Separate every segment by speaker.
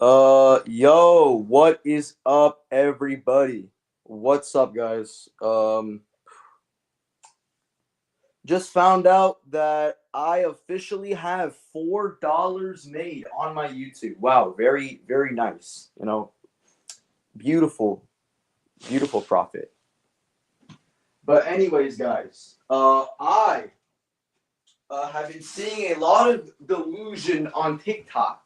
Speaker 1: Yo, what is up, everybody? What's up, guys? Just found out that I officially have $4 made on my YouTube. Wow, very, very nice. Beautiful, beautiful profit. But anyways, guys, I have been seeing a lot of delusion on TikTok.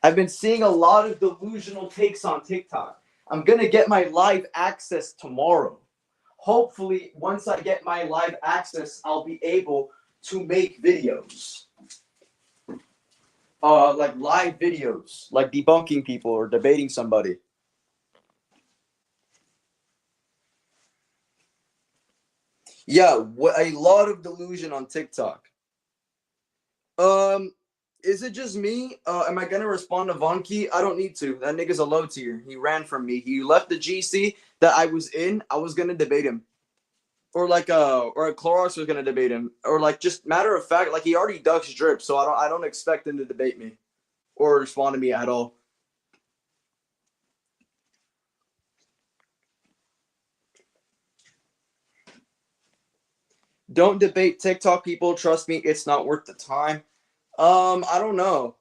Speaker 1: I've been seeing a lot of delusional takes on TikTok. I'm gonna get my live access tomorrow. Hopefully, once I get my live access, I'll be able to make videos. Like live videos, like debunking people or debating somebody. Yeah, a lot of delusion on TikTok. Um, is it just me? Am I gonna respond to Vonky? I don't need to. That nigga's a low tier. He ran from me. He left the GC that I was in. I was gonna debate him. Or a Clorox was gonna debate him. Or like just matter of fact, like he already ducks drip, so I don't expect him to debate me or respond to me at all. Don't debate TikTok people. Trust me, it's not worth the time. I don't know.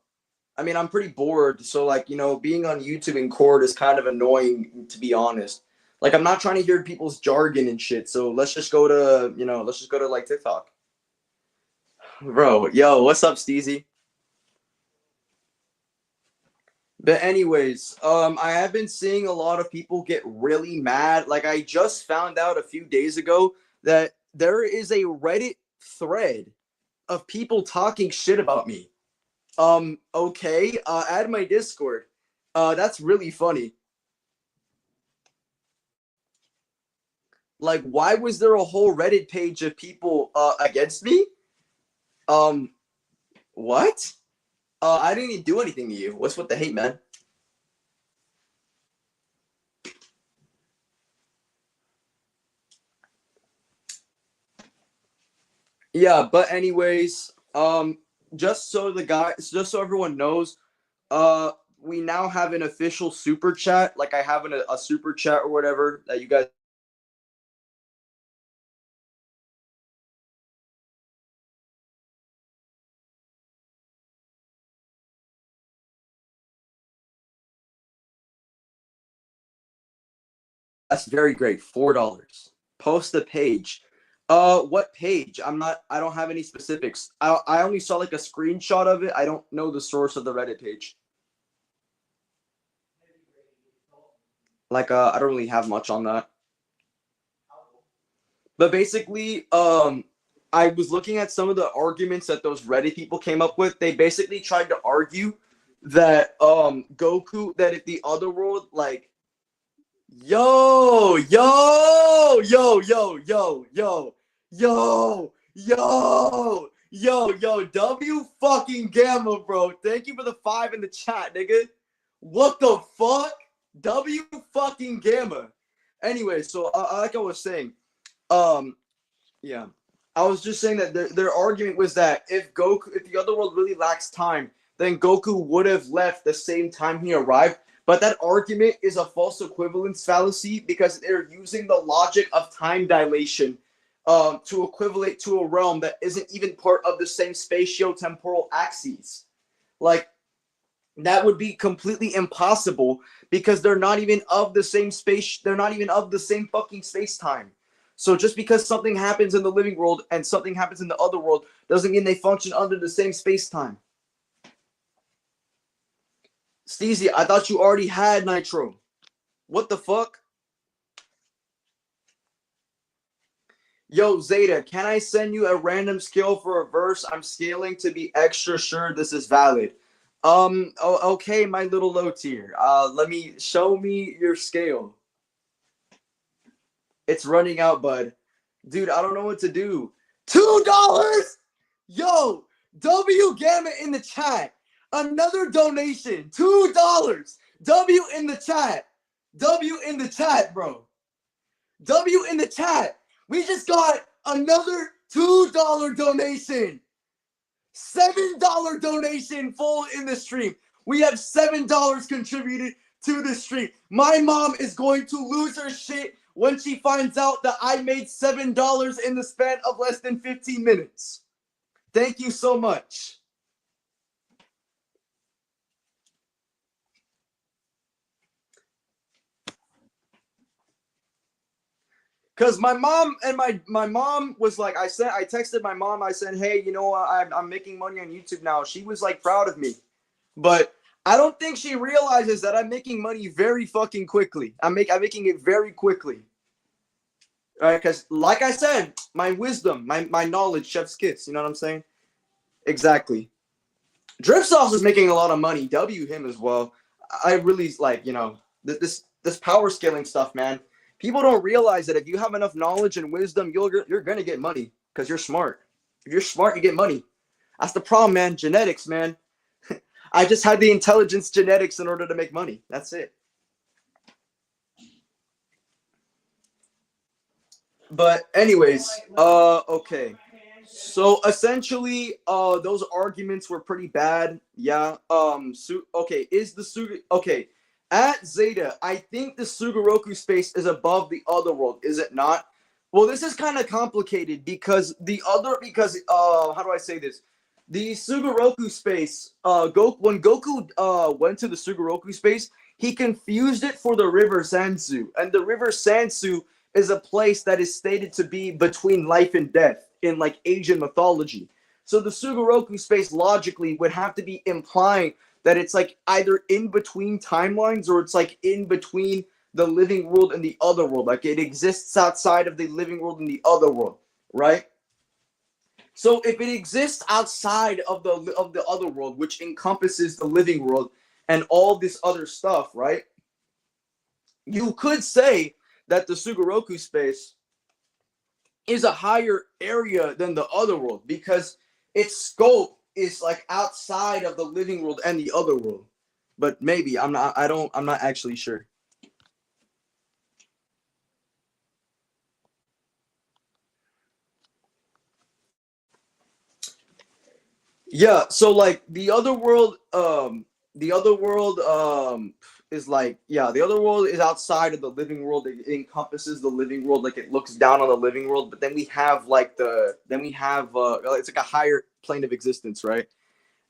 Speaker 1: I mean, I'm pretty bored, so like being on YouTube in court is kind of annoying to be honest. Like, I'm not trying to hear people's jargon and shit. So let's just go to like TikTok, bro. Yo, what's up, Steezy? But anyways, I have been seeing a lot of people get really mad. Like, I just found out a few days ago that there is a Reddit thread of people talking shit about me. Okay, add my Discord. That's really funny. Like, why was there a whole Reddit page of people against me? Um, what? I didn't even do anything to you. What's with the hate, man? Yeah, but anyways, just so everyone knows, we now have an official super chat. Like, I have a super chat or whatever that you guys. That's very great. $4. Post the page. What page? I don't have any specifics. I only saw like a screenshot of it. I don't know the source of the Reddit page. Like, I don't really have much on that. But basically, I was looking at some of the arguments that those Reddit people came up with. They basically tried to argue that Goku, that if the other world, like, yo, yo, yo, yo, yo, yo, yo, yo, W fucking Gamma, bro. Thank you for the 5 in the chat, nigga. What the fuck? W fucking Gamma. Anyway, so like I was saying, um, yeah, I was just saying that their argument was that if the other world really lacks time, then Goku would have left the same time he arrived. But that argument is a false equivalence fallacy because they're using the logic of time dilation to equivalent to a realm that isn't even part of the same spatio-temporal axes. Like, that would be completely impossible because they're not even of the same space. They're not even of the same fucking space time. So just because something happens in the living world and something happens in the other world doesn't mean they function under the same space time. Steezy, I thought you already had Nitro. What the fuck? Yo, Zeta, can I send you a random skill for a verse? I'm scaling to be extra sure this is valid. Okay, my little low tier. Show me your scale. It's running out, bud. Dude, I don't know what to do. $2? Yo, W Gamma in the chat. Another donation. $2. W in the chat. W in the chat, bro. W in the chat. We just got another $2 donation. $7 donation full in the stream. We have $7 contributed to the stream. My mom is going to lose her shit when she finds out that I made $7 in the span of less than 15 minutes. Thank you so much. Cause my mom and my mom was like, I texted my mom. I said, hey, you know, I'm making money on YouTube now. She was like proud of me, but I don't think she realizes that I'm making money very fucking quickly. I'm making it very quickly. All right, because like I said, my wisdom, my knowledge, chef's kiss. You know what I'm saying? Exactly. Drip Sauce is making a lot of money. W him as well. I really like, you know, this power scaling stuff, man. People don't realize that if you have enough knowledge and wisdom, you're gonna get money because you're smart. If you're smart, you get money. That's the problem, man. Genetics, man. I just had the intelligence genetics in order to make money. That's it. But anyways, okay. So essentially, those arguments were pretty bad. Yeah. Okay. Okay? At Zeta, I think the Sugoroku space is above the other world. Is it not? Well, this is kind of complicated because how do I say this? The Sugoroku space, when Goku went to the Sugoroku space, he confused it for the River Sansu, and the River Sansu is a place that is stated to be between life and death in like Asian mythology. So the Sugoroku space logically would have to be implying that it's like either in between timelines or it's like in between the living world and the other world. Like it exists outside of the living world and the other world, right? So if it exists outside of the other world, which encompasses the living world and all this other stuff, right? You could say that the Sugoroku space is a higher area than the other world because its scope is like outside of the living world and the other world. But maybe I'm not actually sure. Yeah, so like the other world is like, yeah, the other world is outside of the living world. It encompasses the living world, like it looks down on the living world, but then we have like it's like a higher plane of existence, right?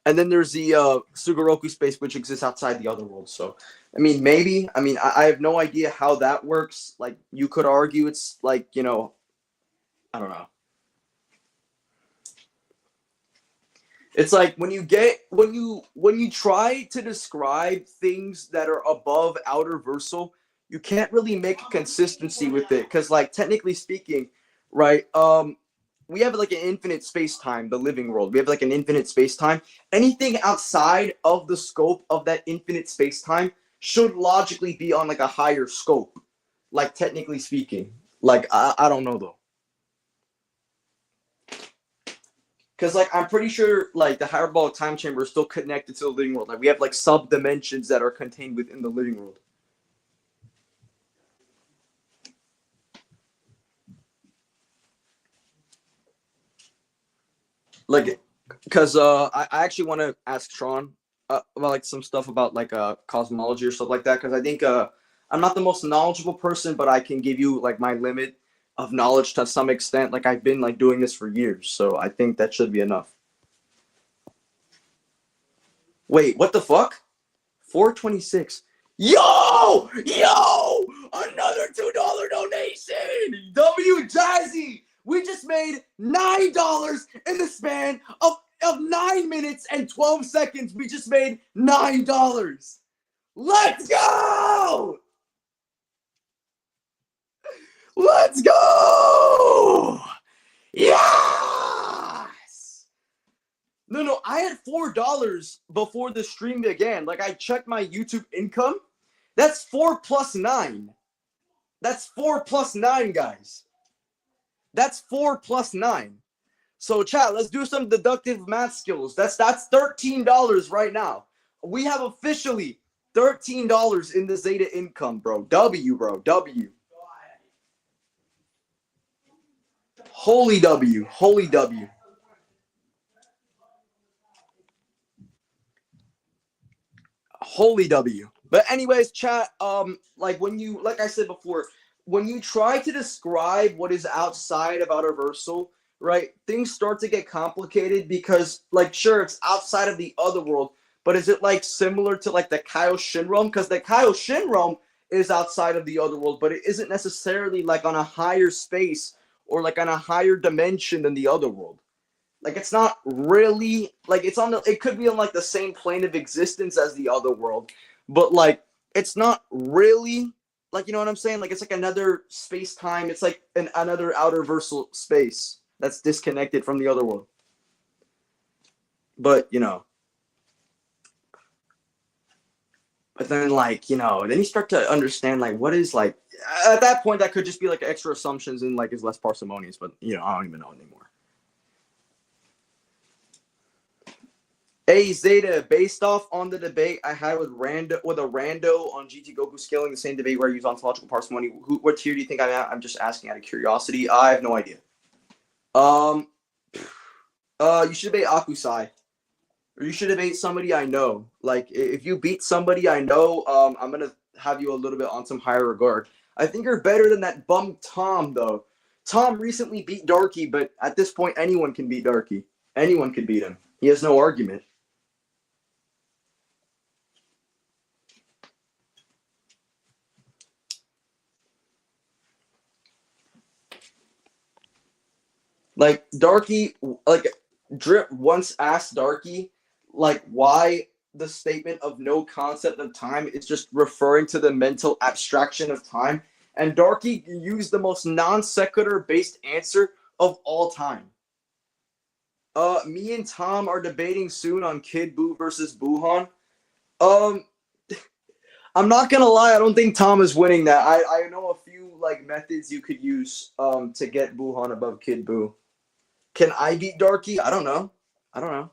Speaker 1: And then there's the Sugoroku space, which exists outside the other world. So, I mean, maybe. I mean, I have no idea how that works. Like, you could argue it's like, you know, I don't know. It's like when you try to describe things that are above outer versal, you can't really make a consistency with it because, like, technically speaking, right? We have like an infinite space time, the living world. We have like an infinite space time. Anything outside of the scope of that infinite space time should logically be on like a higher scope, like technically speaking. Like I don't know though. Because like I'm pretty sure like the hyperbolic time chamber is still connected to the living world. Like we have like sub dimensions that are contained within the living world. Like, because I actually want to ask Sean about like some stuff about like cosmology or stuff like that. Because I think I'm not the most knowledgeable person, but I can give you like my limit of knowledge to some extent. Like I've been like doing this for years, so I think that should be enough. Wait, what the fuck? 426. Yo! Yo! Another $2 donation! W Jazzy! We just made $9 in the span of 9 minutes and 12 seconds. We just made $9. Let's go! Let's go! Yes! No, I had $4 before the stream began. Like I checked my YouTube income. That's 4 plus 9. That's 4 plus 9, guys. That's 4 plus 9. So chat, let's do some deductive math skills. That's $13 right now. We have officially $13 in the Zeta income, bro. W, bro. W. Holy W. Holy W. Holy W. But anyways, chat, like when you, like I said before, when you try to describe what is outside of Outerversal, right, things start to get complicated because, like, sure, it's outside of the other world, but is it like similar to like the Kaioshin realm? Because the Kaioshin realm is outside of the other world, but it isn't necessarily like on a higher space or like on a higher dimension than the other world. Like it's not really like it's on the, it could be on like the same plane of existence as the other world, but like it's not really, like, you know what I'm saying? Like it's like another space time. It's like another outer versal space that's disconnected from the other world. But you know, but then like, you know, then you start to understand like what is like, at that point that could just be like extra assumptions and like is less parsimonious. But you know, I don't even know anymore. Hey Zeta, based off on the debate I had with a rando on GT Goku scaling, the same debate where I use ontological parsimony, what tier do you think I'm at? I'm just asking out of curiosity. I have no idea. You should debate Akusai, or you should debate somebody I know. Like if you beat somebody I know, I'm gonna have you a little bit on some higher regard. I think you're better than that bum Tom though. Tom recently beat Darky, but at this point anyone can beat Darky. Anyone can beat him. He has no argument. Like Darky, like Drip once asked Darky, like why the statement of no concept of time is just referring to the mental abstraction of time, and Darky used the most non sequitur based answer of all time. Me and Tom are debating soon on Kid Buu versus Buhan. Um, I'm not gonna lie, I don't think Tom is winning that. I know a few like methods you could use to get Buhan above Kid Buu. Can I beat Darky? I don't know. I don't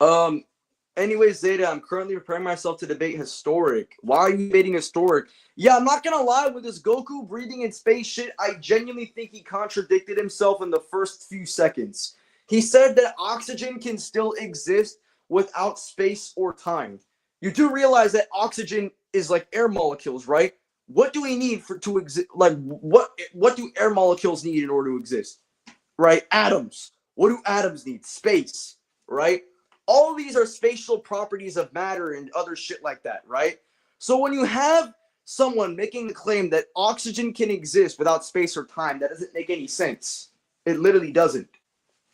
Speaker 1: know. Anyways, Zeta, I'm currently preparing myself to debate historic. Why are you debating historic? Yeah, I'm not gonna lie, with this Goku breathing in space shit, I genuinely think he contradicted himself in the first few seconds. He said that oxygen can still exist without space or time. You do realize that oxygen is like air molecules, right? What do we need for to exist? Like what do air molecules need in order to exist? Right? Atoms. What do atoms need? Space, right? All of these are spatial properties of matter and other shit like that, right? So when you have someone making the claim that oxygen can exist without space or time, that doesn't make any sense. It literally doesn't,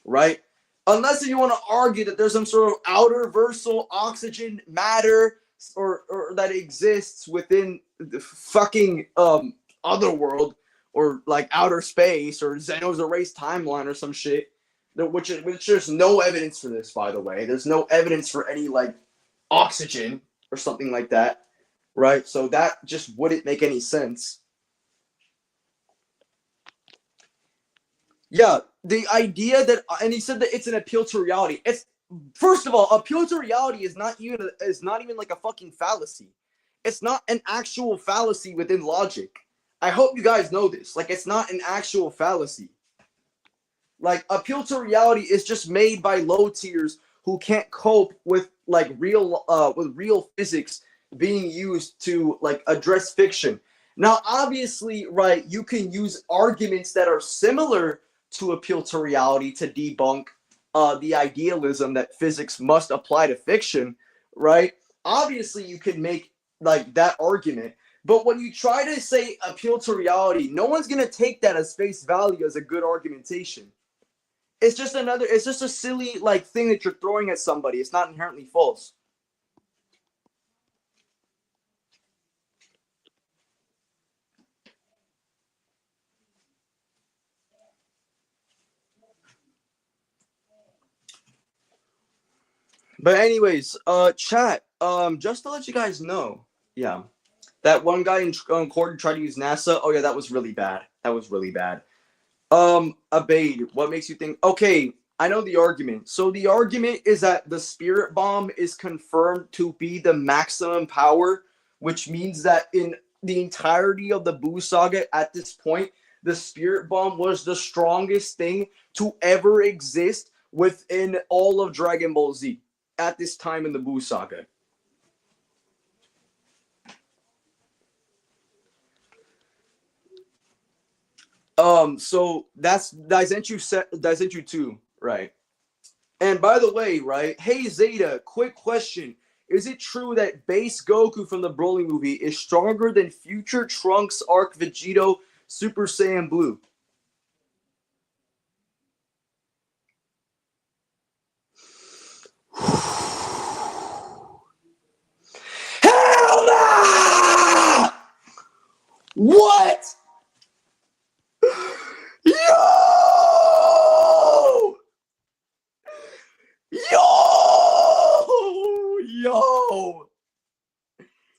Speaker 1: right? Unless you want to argue that there's some sort of outer versal oxygen matter or that exists within the fucking other world or like outer space or Zeno's erased timeline or some shit. Which there's no evidence for this, by the way. There's no evidence for any like oxygen or something like that, right? So that just wouldn't make any sense. Yeah, the idea that, and he said that it's an appeal to reality. It's, first of all, appeal to reality is not even like a fucking fallacy. It's not an actual fallacy within logic. I hope you guys know this. Like, it's not an actual fallacy. Like, appeal to reality is just made by low tiers who can't cope with like real physics being used to like address fiction. Now, obviously, right, you can use arguments that are similar to appeal to reality to debunk the idealism that physics must apply to fiction, right? Obviously, you can make like that argument. But when you try to say appeal to reality, no one's going to take that as face value as a good argumentation. It's just a silly like thing that you're throwing at somebody. It's not inherently false. But anyways, chat, just to let you guys know, yeah, that one guy in court tried to use NASA. Oh yeah, that was really bad. That was really bad. Abade, what makes you think? Okay, I know the argument. So the argument is that the spirit bomb is confirmed to be the maximum power, which means that in the entirety of the Buu saga at this point, the spirit bomb was the strongest thing to ever exist within all of Dragon Ball Z at this time in the Buu saga. So that's Daizenshuu 2, right? And by the way, right? Hey Zeta, quick question. Is it true that base Goku from the Broly movie is stronger than future Trunks arc Vegito Super Saiyan Blue? Hell no! What? Yo! Yo! Yo!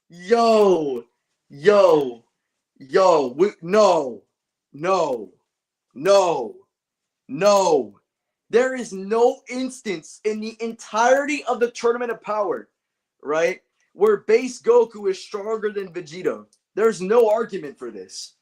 Speaker 1: Yo! Yo! Yo! No! No! No! No! There is no instance in the entirety of the Tournament of Power, right, where base Goku is stronger than Vegito. There's no argument for this.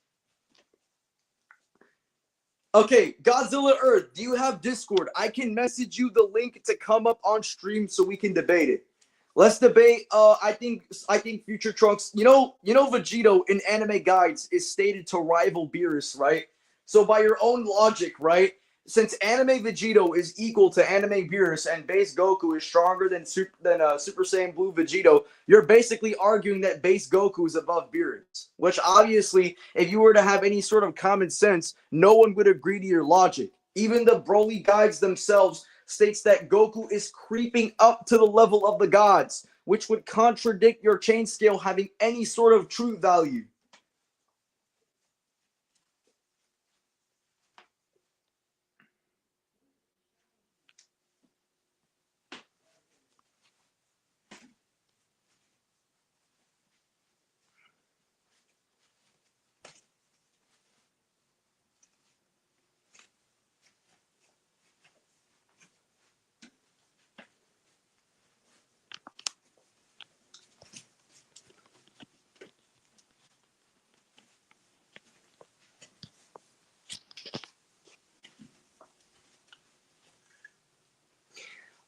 Speaker 1: Okay, Godzilla Earth, do you have Discord? I can message you the link to come up on stream so we can debate it. Let's debate. I think Future Trunks. You know, Vegito in anime guides is stated to rival Beerus, right? So by your own logic, right? Since anime Vegito is equal to anime Beerus and base Goku is stronger than Super Saiyan Blue Vegito, you're basically arguing that base Goku is above Beerus. Which obviously, if you were to have any sort of common sense, no one would agree to your logic. Even the Broly guides themselves states that Goku is creeping up to the level of the gods, which would contradict your chain scale having any sort of truth value.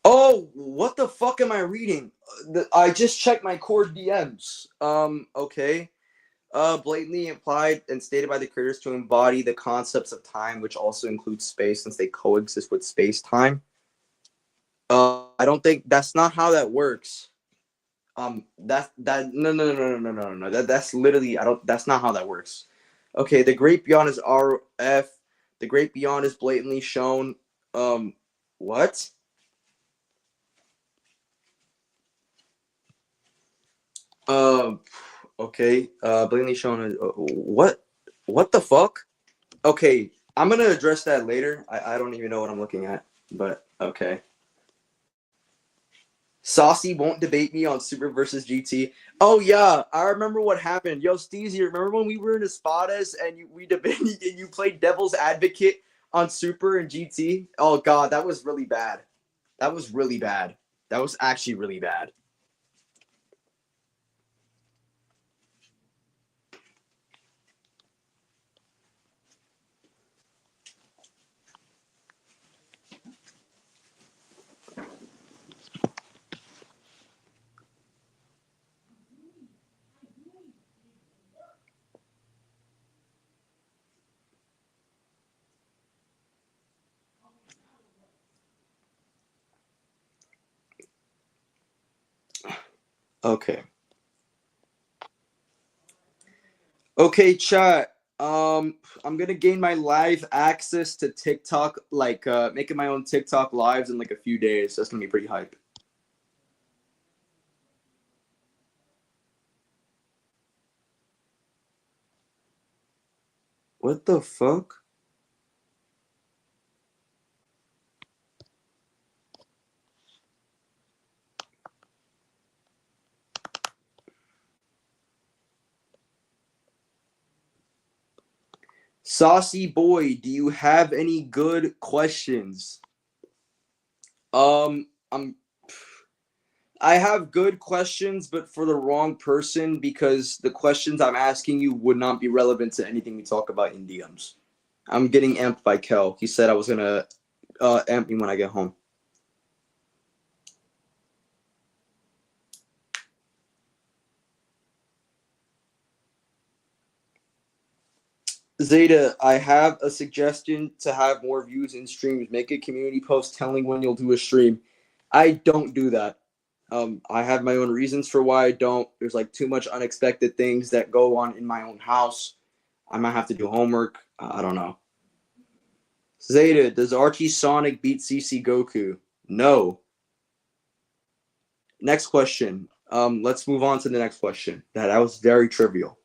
Speaker 1: Oh, what the fuck am I reading? I just checked my core DMs. Okay. Blatantly implied and stated by the creators to embody the concepts of time, which also includes space, since they coexist with space-time. I don't think that's not how that works. No. That's literally that's not how that works. Okay, the great beyond is RF. The great beyond is blatantly shown. What? Okay. Blatantly shown. What? What the fuck? Okay, I'm gonna address that later. I don't even know what I'm looking at, but okay. Saucy won't debate me on Super versus GT. Oh yeah, I remember what happened. Yo, Steezy, remember when we were in Espadas and we debated and you played Devil's Advocate on Super and GT? Oh god, that was really bad. That was really bad. That was actually really bad. Okay. Okay, chat. I'm gonna gain my live access to TikTok, like making my own TikTok lives in like a few days. That's gonna be pretty hype. What the fuck? Saucy boy, do you have any good questions? I have good questions, but for the wrong person because the questions I'm asking you would not be relevant to anything we talk about in DMs. I'm getting amped by Kel. He said I was gonna amp me when I get home. Zeta, I have a suggestion to have more views in streams. Make a community post telling when you'll do a stream. I don't do that. I have my own reasons for why I don't. There's like too much unexpected things that go on in my own house. I might have to do homework. I don't know. Zeta, does Archie Sonic beat CC Goku? No. Next question. Let's move on to the next question. That was very trivial.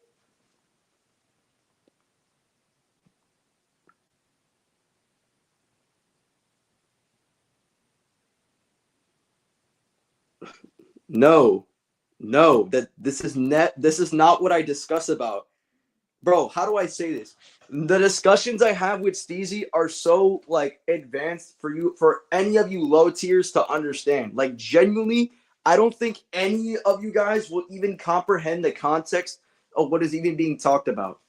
Speaker 1: No, no. This is not what I discuss about. Bro, how do I say this? The discussions I have with Steezy are so like advanced for any of you low tiers to understand. Like genuinely, I don't think any of you guys will even comprehend the context of what is even being talked about.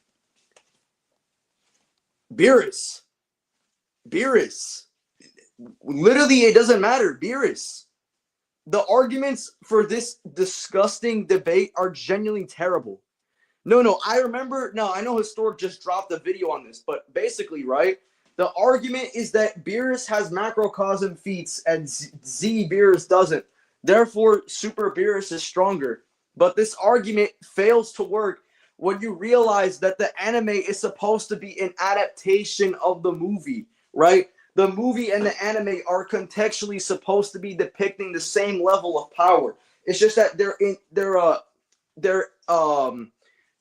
Speaker 1: Beerus. Beerus. Literally, it doesn't matter. Beerus. The arguments for this disgusting debate are genuinely terrible. No, I remember. No, I know Historic just dropped a video on this, but basically, right? The argument is that Beerus has macrocosm feats and Z Beerus doesn't. Therefore, Super Beerus is stronger. But this argument fails to work when you realize that the anime is supposed to be an adaptation of the movie, right? The movie and the anime are contextually supposed to be depicting the same level of power. It's just that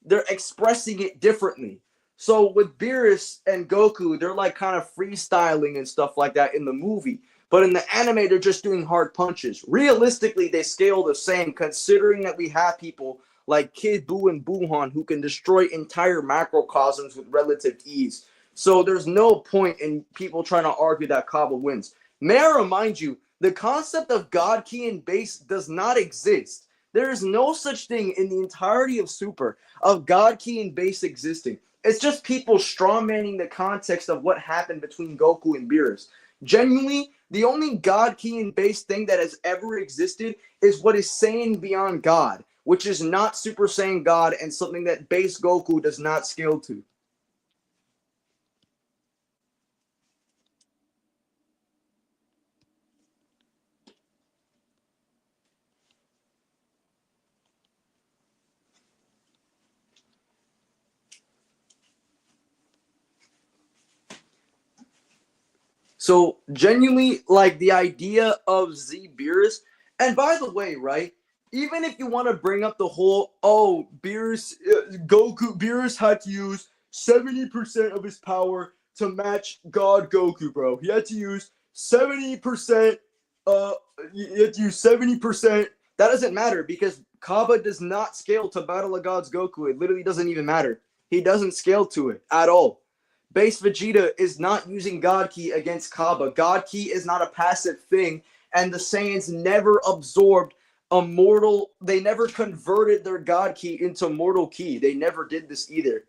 Speaker 1: they're expressing it differently. So with Beerus and Goku, they're like kind of freestyling and stuff like that in the movie. But in the anime, they're just doing hard punches. Realistically, they scale the same, considering that we have people like Kid Buu and Buhan who can destroy entire macrocosms with relative ease. So there's no point in people trying to argue that Kaba wins. May I remind you, the concept of God, Ki, and Base does not exist. There is no such thing in the entirety of Super of God, Ki, and Base existing. It's just people strawmanning the context of what happened between Goku and Beerus. Genuinely, the only God, Ki, and Base thing that has ever existed is what is Saiyan beyond God, which is not Super Saiyan God and something that Base Goku does not scale to. So genuinely, like the idea of Z Beerus, and by the way, right? Even if you want to bring up the whole, oh, Beerus, Goku, Beerus had to use 70% of his power to match God Goku, bro. He had to use 70%. You had to use 70%. That doesn't matter because Kaba does not scale to Battle of Gods Goku. It literally doesn't even matter. He doesn't scale to it at all. Base Vegeta is not using God Ki against Kaba. God Ki is not a passive thing, and the Saiyans never absorbed a mortal. They never converted their God Ki into mortal Ki. They never did this either.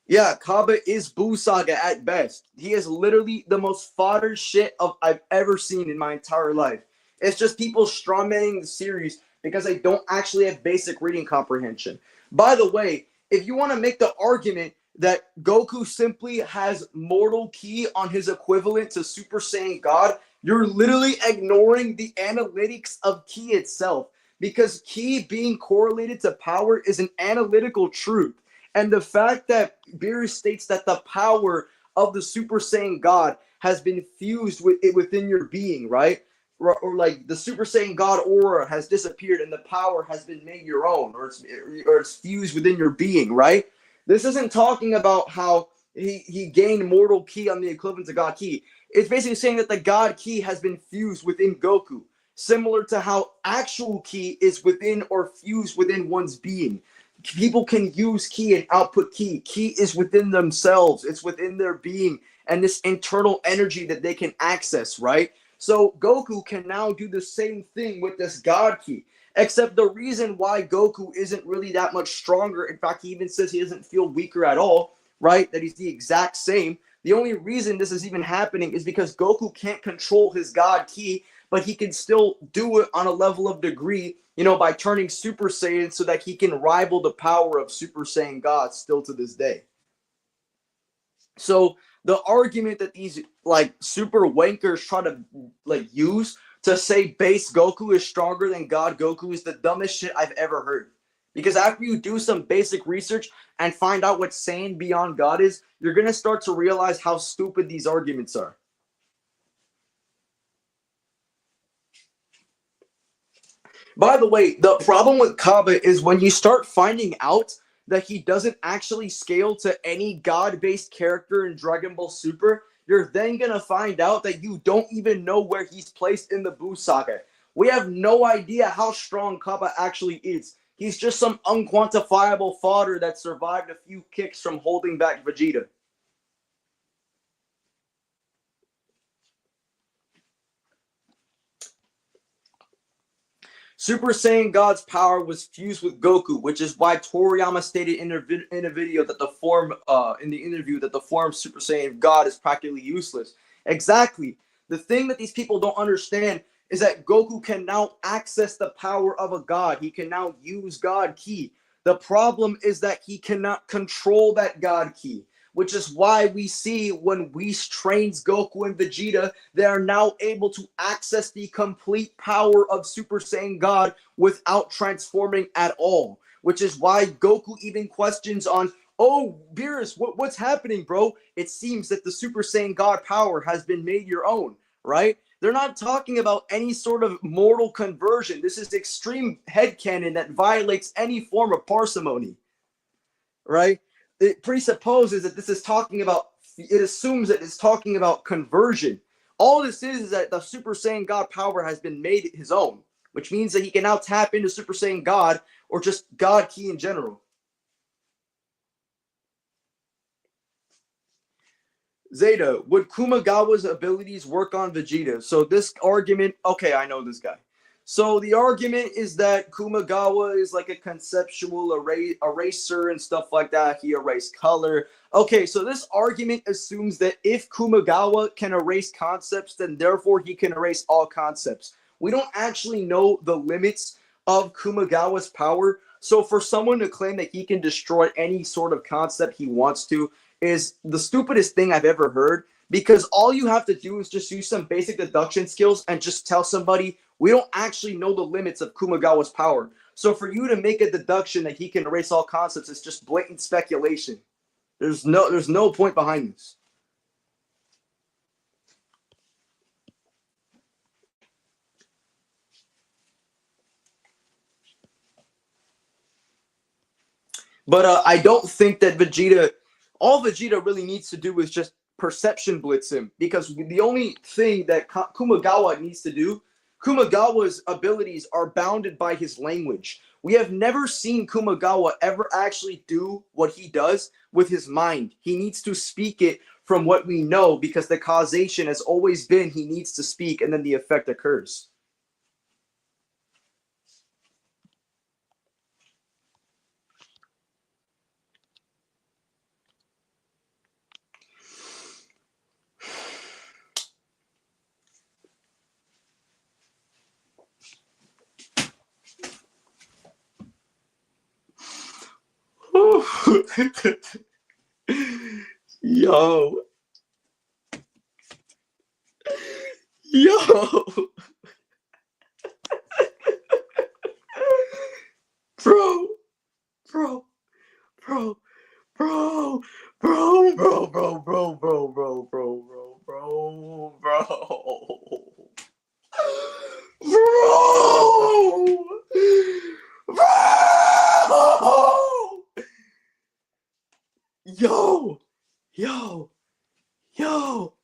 Speaker 1: Yeah, Kaba is Buu Saga at best. He is literally the most fodder shit I've ever seen in my entire life. It's just people strawmanning the series because they don't actually have basic reading comprehension. By the way, if you want to make the argument that Goku simply has mortal Ki on his equivalent to Super Saiyan God, you're literally ignoring the analytics of Ki itself. Because Ki being correlated to power is an analytical truth. And the fact that Beerus states that the power of the Super Saiyan God has been fused within your being, right? Or like the Super Saiyan God aura has disappeared and the power has been made your own, or it's fused within your being, right? This isn't talking about how he gained mortal Ki on the equivalent to God Ki. It's basically saying that the God Ki has been fused within Goku, similar to how actual Ki is within or fused within one's being. People can use Ki and output Ki. Ki is within themselves. It's within their being and this internal energy that they can access, right? So Goku can now do the same thing with this God Ki. Except the reason why Goku isn't really that much stronger, in fact, he even says he doesn't feel weaker at all, right? That he's the exact same. The only reason this is even happening is because Goku can't control his God Ki but he can still do it on a level of degree, you know, by turning Super Saiyan so that he can rival the power of Super Saiyan God still to this day. So the argument that these like super wankers try to like use to say base Goku is stronger than God Goku is the dumbest shit I've ever heard. Because after you do some basic research and find out what Saiyan beyond God is, you're going to start to realize how stupid these arguments are. By the way, the problem with Kaba is when you start finding out that he doesn't actually scale to any god-based character in Dragon Ball Super, you're then going to find out that you don't even know where he's placed in the Buu saga. We have no idea how strong Kaba actually is. He's just some unquantifiable fodder that survived a few kicks from holding back Vegeta. Super Saiyan God's power was fused with Goku, which is why Toriyama stated in a video that the form in the interview that the form Super Saiyan God is practically useless. Exactly. The thing that these people don't understand is that Goku can now access the power of a god. He can now use God Ki. The problem is that he cannot control that God Ki, which is why we see when Whis trains Goku and Vegeta, they are now able to access the complete power of Super Saiyan God without transforming at all. Which is why Goku even questions on, oh, Beerus, what's happening, bro? It seems that the Super Saiyan God power has been made your own, right? They're not talking about any sort of mortal conversion. This is extreme headcanon that violates any form of parsimony, right? It presupposes that this is talking about, it assumes that it's talking about conversion. All this is that the Super Saiyan God power has been made his own, which means that he can now tap into Super Saiyan God or just God Ki in general. Zeta, would Kumagawa's abilities work on Vegeta? So this argument, okay, I know this guy. So the argument is that Kumagawa is like a conceptual eraser and stuff like that. He erased color. Okay, so this argument assumes that if Kumagawa can erase concepts, then therefore he can erase all concepts. We don't actually know the limits of Kumagawa's power. So for someone to claim that he can destroy any sort of concept he wants to is the stupidest thing I've ever heard, because all you have to do is just use some basic deduction skills and just tell somebody we don't actually know the limits of Kumagawa's power. So for you to make a deduction that he can erase all concepts is just blatant speculation. There's no point behind this. But I don't think that all Vegeta really needs to do is just perception blitz him, because the only thing that Kumagawa needs to do, Kumagawa's abilities are bounded by his language. We have never seen Kumagawa ever actually do what he does with his mind. He needs to speak it from what we know, because the causation has always been he needs to speak and then the effect occurs. Yo. Yo. Bro. Bro. Bro. Bro. Bro. Bro. Bro. Bro. Bro. Bro. Bro. Bro. Bro. Bro. Bro. Bro. Yo. Yo. Yo.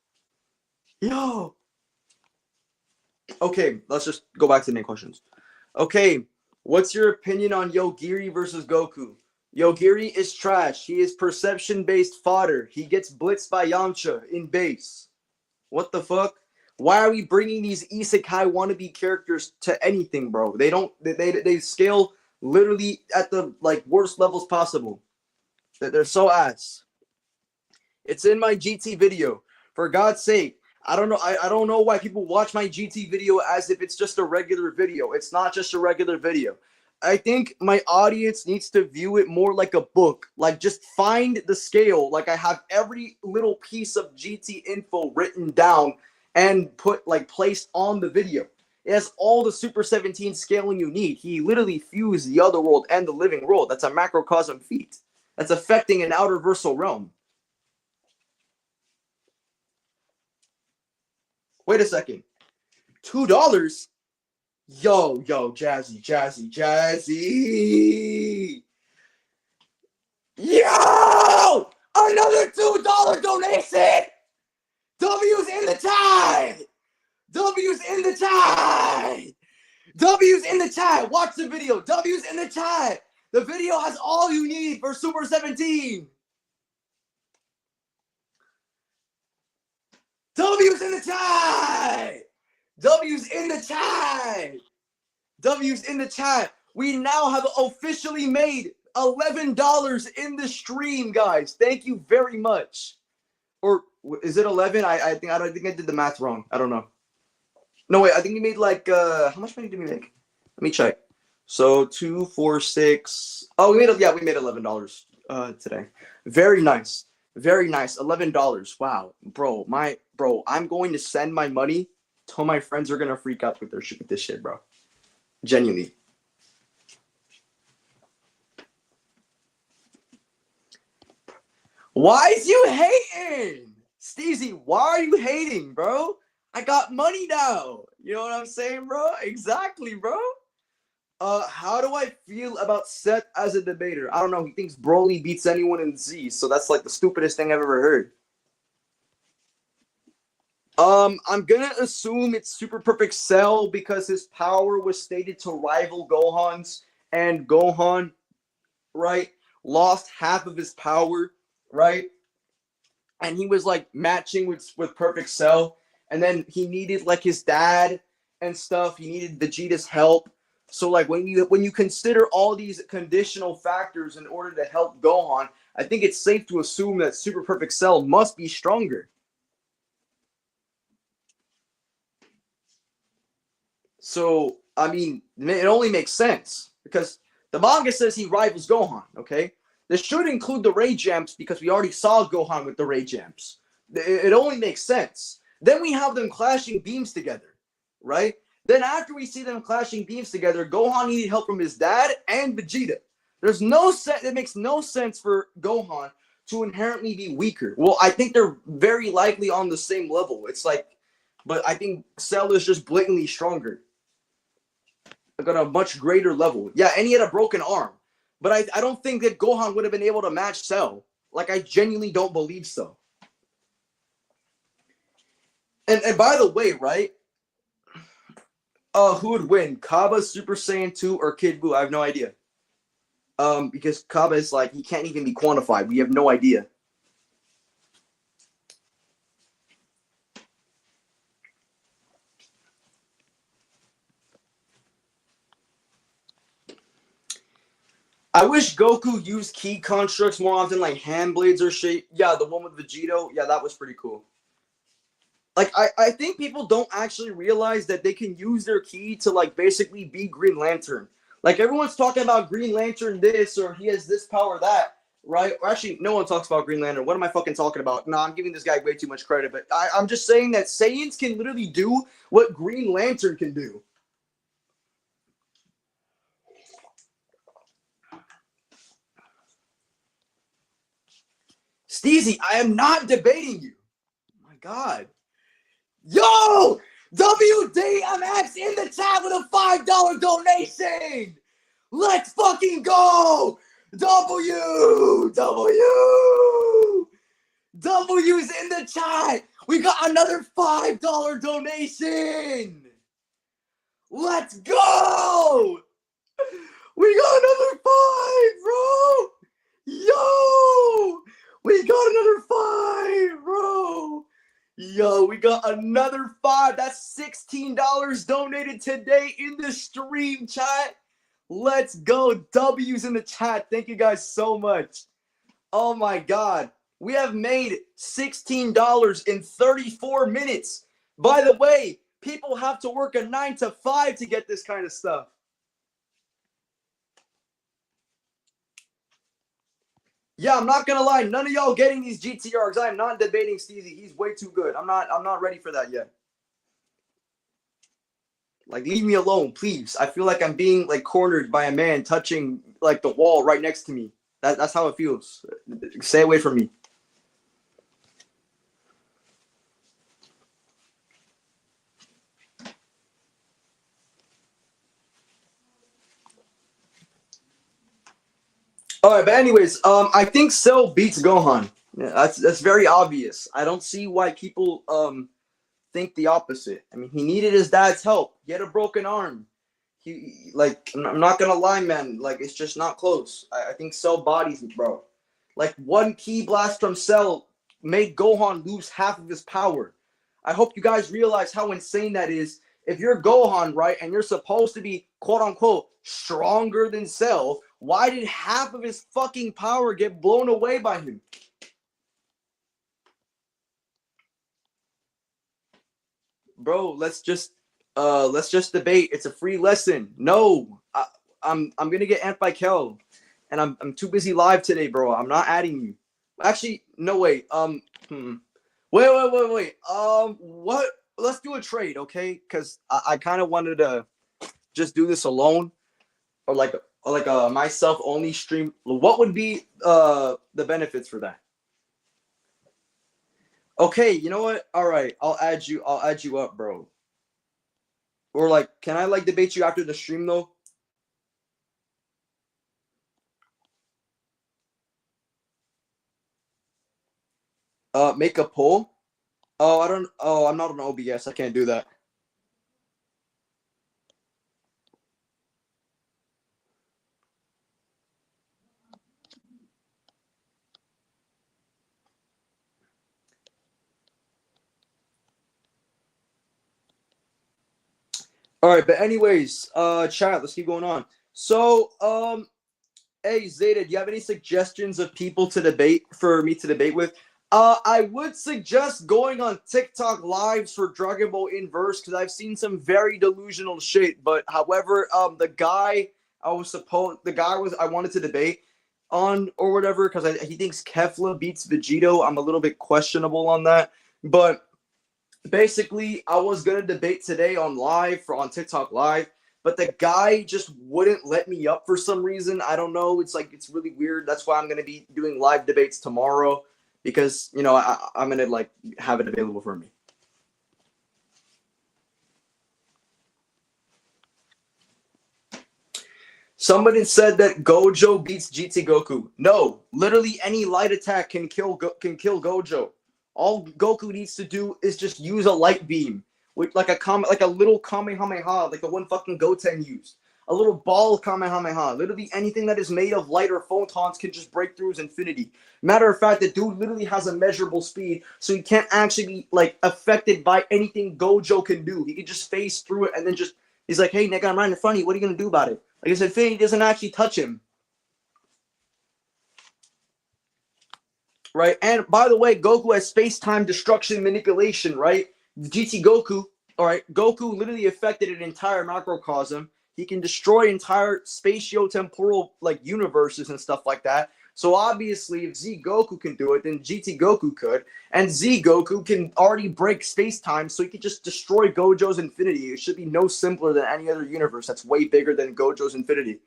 Speaker 1: Yo. Okay, let's just go back to the main questions. Okay, what's your opinion on Yogiri versus Goku? Yogiri is trash. He is perception-based fodder. He gets blitzed by Yamcha in base. What the fuck? Why are we bringing these isekai wannabe characters to anything, bro? They scale literally at the like worst levels possible. They're so ass. It's in my GT video. For God's sake, I don't know. I don't know why people watch my GT video as if it's just a regular video. It's not just a regular video. I think my audience needs to view it more like a book. Like, just find the scale. Like, I have every little piece of GT info written down and put, like, placed on the video. It has all the Super 17 scaling you need. He literally fused the other world and the living world. That's a macrocosm feat. That's affecting an outer versal realm. Wait a second. $2? Yo, Jazzy. Yo! Another $2 donation! W's in the tide! W's in the tide! W's in the tide! Watch the video. W's in the tide! The video has all you need for Super 17. W's in the tide! W's in the tide! W's in the chat. We now have officially made $11 in the stream, guys. Thank you very much. Or is it 11? I think I did the math wrong. I don't know. No, wait. I think we made like how much money did we make? Let me check. So 2, 4, 6. Oh, we made $11 today. Very nice. Very nice. $11. Wow, bro. I'm going to send my money till my friends are gonna freak out with this shit, bro. Genuinely. Why is you hating? Steezy, why are you hating, bro? I got money now. You know what I'm saying, bro? Exactly, bro. How do I feel about Seth as a debater? I don't know. He thinks Broly beats anyone in Z, so that's like the stupidest thing I've ever heard. I'm gonna assume it's Super Perfect Cell because his power was stated to rival Gohan's, and Gohan, right, lost half of his power, right? And he was like matching with Perfect Cell, and then he needed like his dad and stuff. He needed Vegeta's help. So like when you consider all these conditional factors in order to help Gohan, I think it's safe to assume that Super Perfect Cell must be stronger. So, I mean, it only makes sense because the manga says he rivals Gohan, okay? This should include the Ray Jams because we already saw Gohan with the Ray Jams. It only makes sense. Then we have them clashing beams together, right? Then after we see them clashing beams together, Gohan needed help from his dad and Vegeta. There's no sense. It makes no sense for Gohan to inherently be weaker. Well, I think they're very likely on the same level. It's like, but I think Cell is just blatantly stronger. Like on a much greater level. Yeah, and he had a broken arm. But I don't think that Gohan would have been able to match Cell. Like, I genuinely don't believe so. And by the way, right? Who would win? Kaba, Super Saiyan 2, or Kid Buu? I have no idea. Because Kaba is like, he can't even be quantified. We have no idea. I wish Goku used ki constructs more often, like hand blades or shit. Yeah, the one with Vegito. Yeah, that was pretty cool. Like, I think people don't actually realize that they can use their ki to, like, basically be Green Lantern. Like, everyone's talking about Green Lantern this, or he has this power that, right? Or actually, no one talks about Green Lantern. What am I fucking talking about? No, I'm giving this guy way too much credit, but I'm just saying that Saiyans can literally do what Green Lantern can do. Steezy, I am not debating you. Oh my God. Yo! WDMX in the chat with a $5 donation! Let's fucking go! W's in the chat! We got another $5 donation! Let's go! We got another 5, bro! Yo! We got another 5, bro! Yo, we got another 5. That's $16 donated today in the stream chat. Let's go. W's in the chat. Thank you guys so much. Oh my God. We have made $16 in 34 minutes. By the way, people have to work a 9 to 5 to get this kind of stuff. Yeah, I'm not gonna lie. None of y'all getting these GTRs. I'm not debating Steezy. He's way too good. I'm not ready for that yet. Like, leave me alone, please. I feel like I'm being like cornered by a man touching like the wall right next to me. That's how it feels. Stay away from me. All right, but anyways, I think Cell beats Gohan. Yeah, that's very obvious. I don't see why people think the opposite. I mean, he needed his dad's help. He had a broken arm. He like I'm not gonna lie, man. Like it's just not close. I think Cell bodies him, bro. Like one key blast from Cell made Gohan lose half of his power. I hope you guys realize how insane that is. If you're Gohan, right, and you're supposed to be quote unquote stronger than Cell, why did half of his fucking power get blown away by him? Bro, let's just debate. It's a free lesson. No, I'm gonna get amped by Kel, and I'm too busy live today, bro. I'm not adding you. Actually, no wait. Wait. What? Let's do a trade, okay? Because I kind of wanted to just do this alone, or like a myself only stream. What would be the benefits for that? Okay, you know what? All right, I'll add you. I'll add you up, bro. Or like, can I like debate you after the stream though? Make a poll. Oh, I don't. Oh, I'm not on OBS. I can't do that. All right, but anyways, chat. Let's keep going on. So, hey Zeta, do you have any suggestions of people to debate for me to debate with? I would suggest going on TikTok lives for Dragon Ball Inverse because I've seen some very delusional shit. But however, the guy I wanted to debate on or whatever because he thinks Kefla beats Vegito. I'm a little bit questionable on that, but basically I was gonna debate today on TikTok live, but the guy just wouldn't let me up for some reason. I don't know. It's really weird. That's why I'm gonna be doing live debates tomorrow because I'm gonna like have it available for me. Somebody said that Gojo beats GT Goku. No, literally any light attack can kill Gojo. All Goku needs to do is just use a light beam with like a little Kamehameha, like the one fucking Goten used. A little ball Kamehameha. Literally anything that is made of light or photons can just break through his infinity. Matter of fact, the dude literally has a measurable speed, so he can't actually be like affected by anything Gojo can do. He can just phase through it and then just he's like, hey nigga, I'm right in front of you. What are you gonna do about it? Like his infinity doesn't actually touch him. Right? And by the way, Goku has space-time destruction manipulation, right? GT Goku, all right, Goku literally affected an entire macrocosm. He can destroy entire spatio-temporal like universes and stuff like that. So obviously, if Z Goku can do it, then GT Goku could. And Z Goku can already break space-time, so he could just destroy Gojo's infinity. It should be no simpler than any other universe that's way bigger than Gojo's infinity.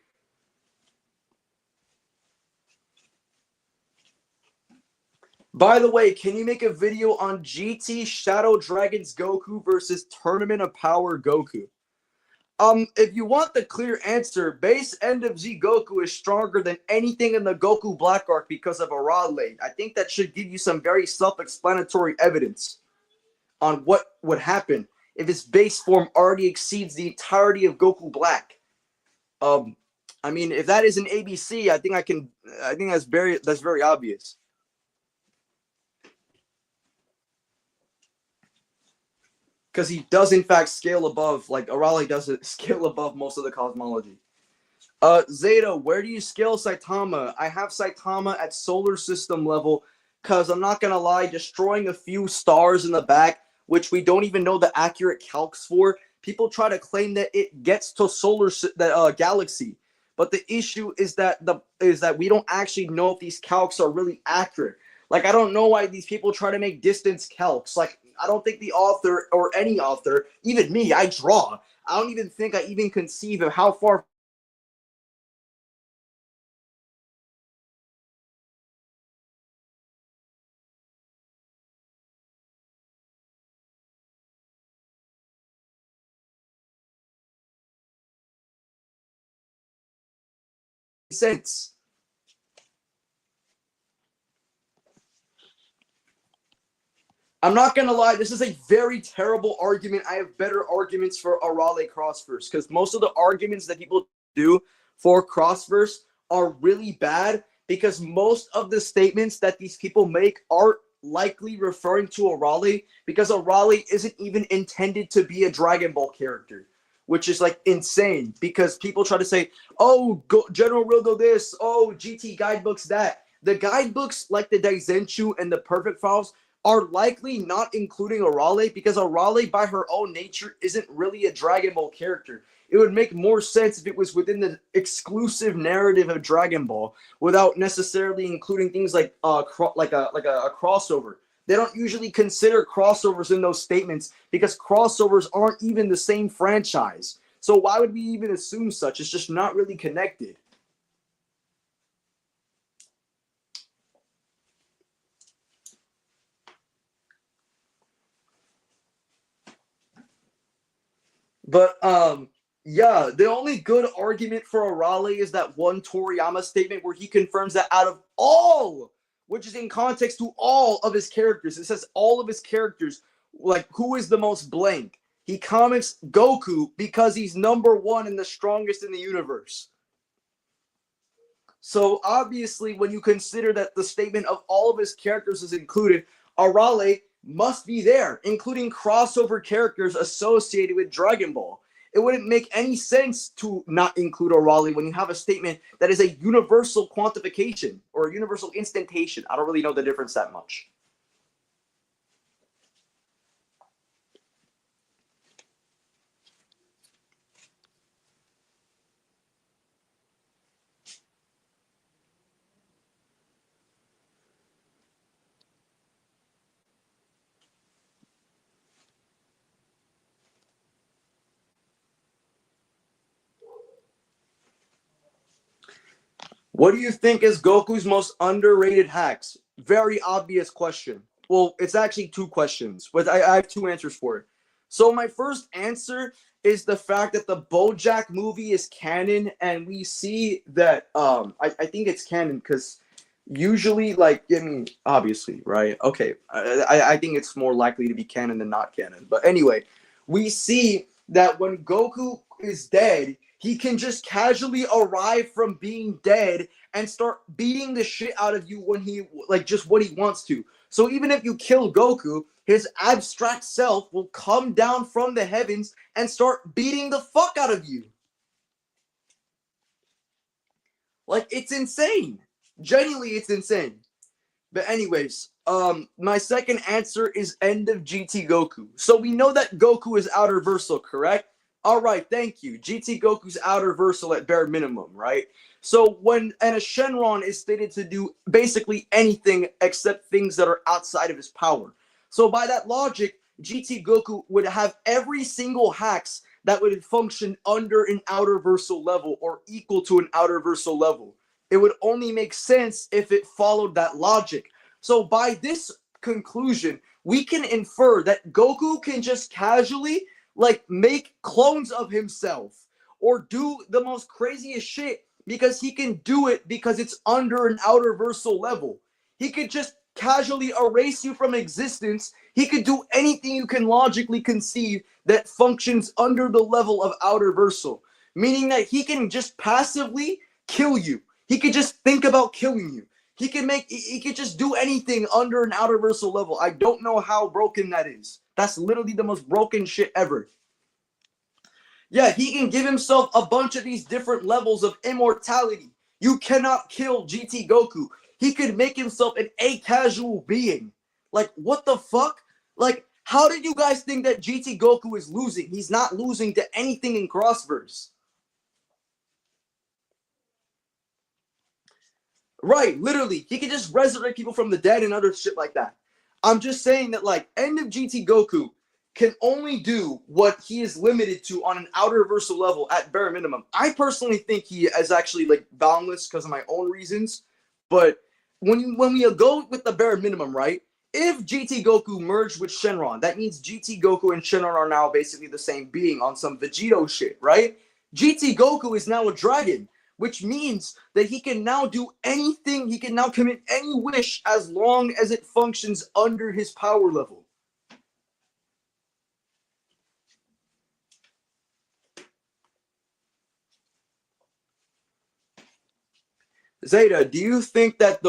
Speaker 1: By the way, can you make a video on GT Shadow Dragons Goku versus Tournament of Power Goku? If you want the clear answer, base end of Z Goku is stronger than anything in the Goku Black Arc because of Arale. I think that should give you some very self-explanatory evidence on what would happen if his base form already exceeds the entirety of Goku Black. I mean, if that is an ABC, I think that's very obvious. Because he does in fact scale above, like Arale doesn't scale above most of the cosmology. Zeta, where do you scale Saitama? I have Saitama at solar system level because I'm not gonna lie, destroying a few stars in the back, which we don't even know the accurate calcs for, people try to claim that it gets to galaxy. But the issue is that we don't actually know if these calcs are really accurate. Like, I don't know why these people try to make distance calcs. Like, I don't think the author or any author, even me, I draw. I don't even think I even conceive of how far sense. I'm not gonna lie, this is a very terrible argument. I have better arguments for Arale crossverse because most of the arguments that people do for crossverse are really bad because most of the statements that these people make are likely referring to Arale because Arale isn't even intended to be a Dragon Ball character, which is like insane because people try to say, oh, General Rildo this, oh, GT guidebooks that. The guidebooks like the Daizenshuu and the Perfect Files are likely not including Arale because Arale, by her own nature, isn't really a Dragon Ball character. It would make more sense if it was within the exclusive narrative of Dragon Ball without necessarily including things like a crossover. They don't usually consider crossovers in those statements because crossovers aren't even the same franchise. So why would we even assume such? It's just not really connected. But yeah, the only good argument for Arale is that one Toriyama statement where he confirms that out of all, which is in context to all of his characters, it says all of his characters, like who is the most blank. He comments Goku because he's number one and the strongest in the universe. So obviously, when you consider that the statement of all of his characters is included, Arale must be there, including crossover characters associated with Dragon Ball. It wouldn't make any sense to not include Arale when you have a statement that is a universal quantification or a universal instantation. I don't really know the difference that much. What do you think is Goku's most underrated hacks? Very obvious question. Well, it's actually two questions, but I have two answers for it. So my first answer is the fact that the BoJack movie is canon, and we see that I think it's canon because usually, like, I mean, obviously, right? Okay, I think it's more likely to be canon than not canon. But anyway, we see that when Goku is dead, he can just casually arrive from being dead and start beating the shit out of you when he, like, just what he wants to. So even if you kill Goku, his abstract self will come down from the heavens and start beating the fuck out of you. Like, it's insane. Genuinely, it's insane. But anyways, my second answer is end of GT Goku. So we know that Goku is outer versal, correct? All right, thank you. GT Goku's outer versal at bare minimum, right? So when and a Shenron is stated to do basically anything except things that are outside of his power. So by that logic, GT Goku would have every single hacks that would function under an outer versal level or equal to an outer versal level. It would only make sense if it followed that logic. So by this conclusion, we can infer that Goku can just casually like make clones of himself or do the most craziest shit because he can do it because it's under an outer versal level. He could just casually erase you from existence. He could do anything you can logically conceive that functions under the level of outer versal, meaning that he can just passively kill you. He could just think about killing you. He could just do anything under an outer versal level. I don't know how broken that is. That's literally the most broken shit ever. Yeah, he can give himself a bunch of these different levels of immortality. You cannot kill GT Goku. he could make himself an a-casual being. Like, what the fuck? Like, how did you guys think that GT Goku is losing? He's not losing to anything in Crossverse. Right, literally. He can just resurrect people from the dead and other shit like that. I'm just saying that, like, end of GT Goku can only do what he is limited to on an outer reversal level at bare minimum. I personally think he is actually, like, boundless because of my own reasons. But when we go with the bare minimum, right? If GT Goku merged with Shenron, that means GT Goku and Shenron are now basically the same being on some Vegito shit, right? GT Goku is now a dragon, which means that he can now do anything, he can now commit any wish as long as it functions under his power level. Zeta, do you think that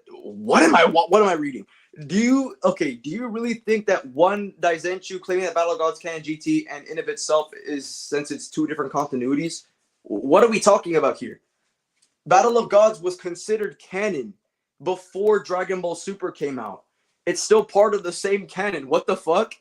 Speaker 1: what am I reading? Do you really think that one Daizenshuu claiming that Battle of Gods canon GT and in of itself is, since it's two different continuities? What are we talking about here? Battle of Gods was considered canon before Dragon Ball Super came out. It's still part of the same canon. What the fuck?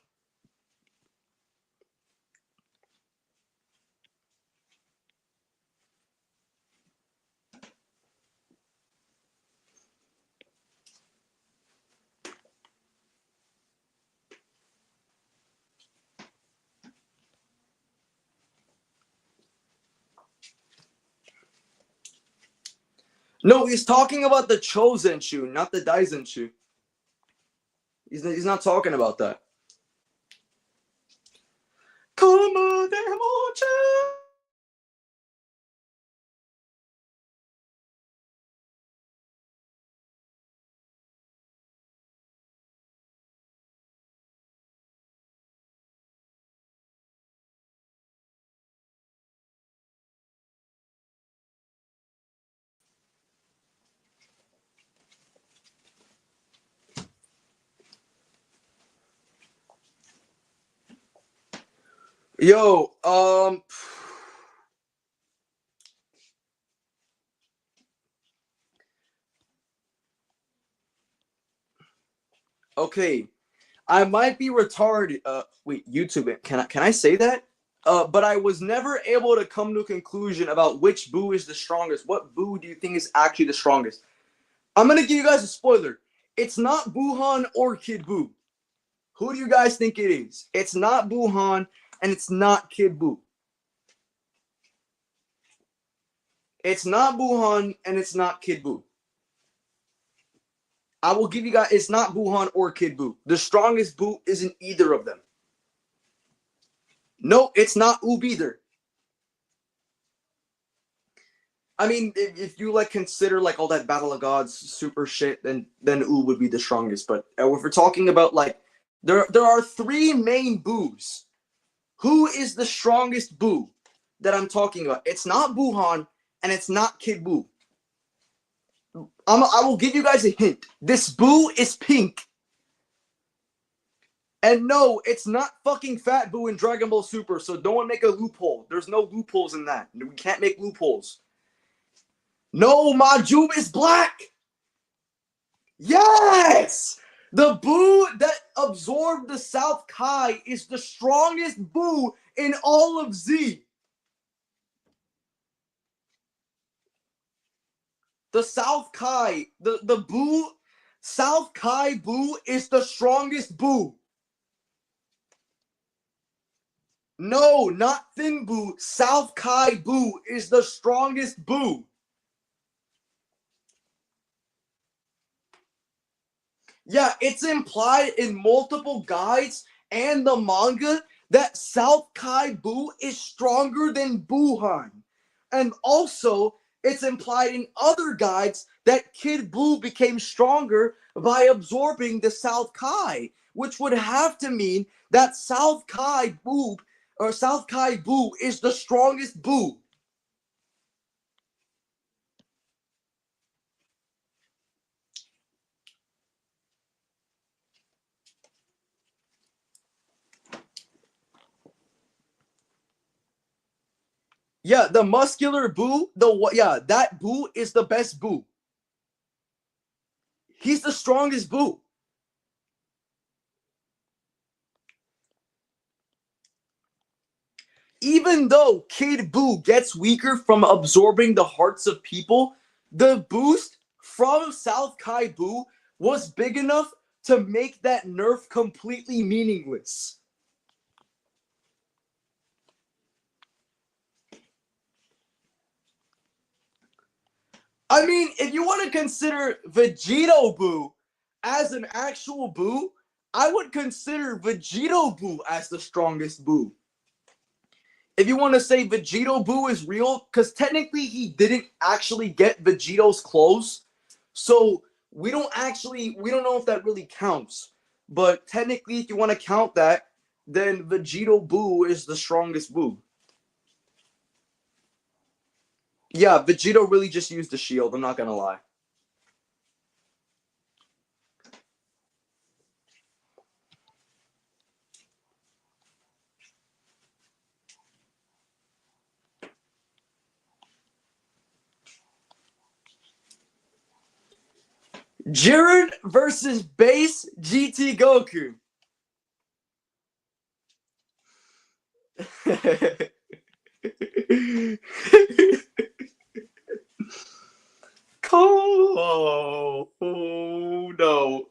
Speaker 1: No, he's talking about the Chozenshu, not the Daizenshu. He's not talking about that. Yo, okay, I might be retarded. Wait, YouTube it. Can I say that? But I was never able to come to a conclusion about which Buu is the strongest. What Buu do you think is actually the strongest? I'm gonna give you guys a spoiler. It's not Buuhan or Kid Buu. Who do you guys think it is? It's not Buuhan and it's not Kid Buu. It's not Buuhan and it's not Kid Buu. I will give you guys, it's not Buuhan or Kid Buu. The strongest Buu isn't either of them. No, it's not Oob either. I mean, if you like consider like all that Battle of Gods super shit, then Oob would be the strongest. But if we're talking about like, there are three main Boos. Who is the strongest Buu that I'm talking about? It's not Buuhan and it's not Kid Buu. I will give you guys a hint. This Buu is pink. And no, it's not fucking Fat Buu in Dragon Ball Super, so don't make a loophole. There's no loopholes in that. We can't make loopholes. No, Majub is black! Yes! The Buu that absorbed the South Kai is the strongest Buu in all of Z. The South Kai, the Buu, South Kai Buu is the strongest Buu. No, not Thin Buu. South Kai Buu is the strongest Buu. Yeah, it's implied in multiple guides and the manga that South Kai Buu is stronger than Buuhan. And also, it's implied in other guides that Kid Buu became stronger by absorbing the South Kai, which would have to mean that South Kai Buu or South Kai Buu is the strongest Buu. Yeah, the muscular Buu, that Buu is the best Buu. He's the strongest Buu. Even though Kid Buu gets weaker from absorbing the hearts of people, the boost from South Kai Buu was big enough to make that nerf completely meaningless. I mean, if you want to consider Vegito Buu as an actual Buu, I would consider Vegito Buu as the strongest Buu. If you want to say Vegito Buu is real, because technically he didn't actually get Vegito's clothes, so we don't know if that really counts. But technically, if you want to count that, then Vegito Buu is the strongest Buu. Yeah, Vegito really just used the shield, I'm not gonna lie. Jiren versus base GT Goku. Oh, oh no.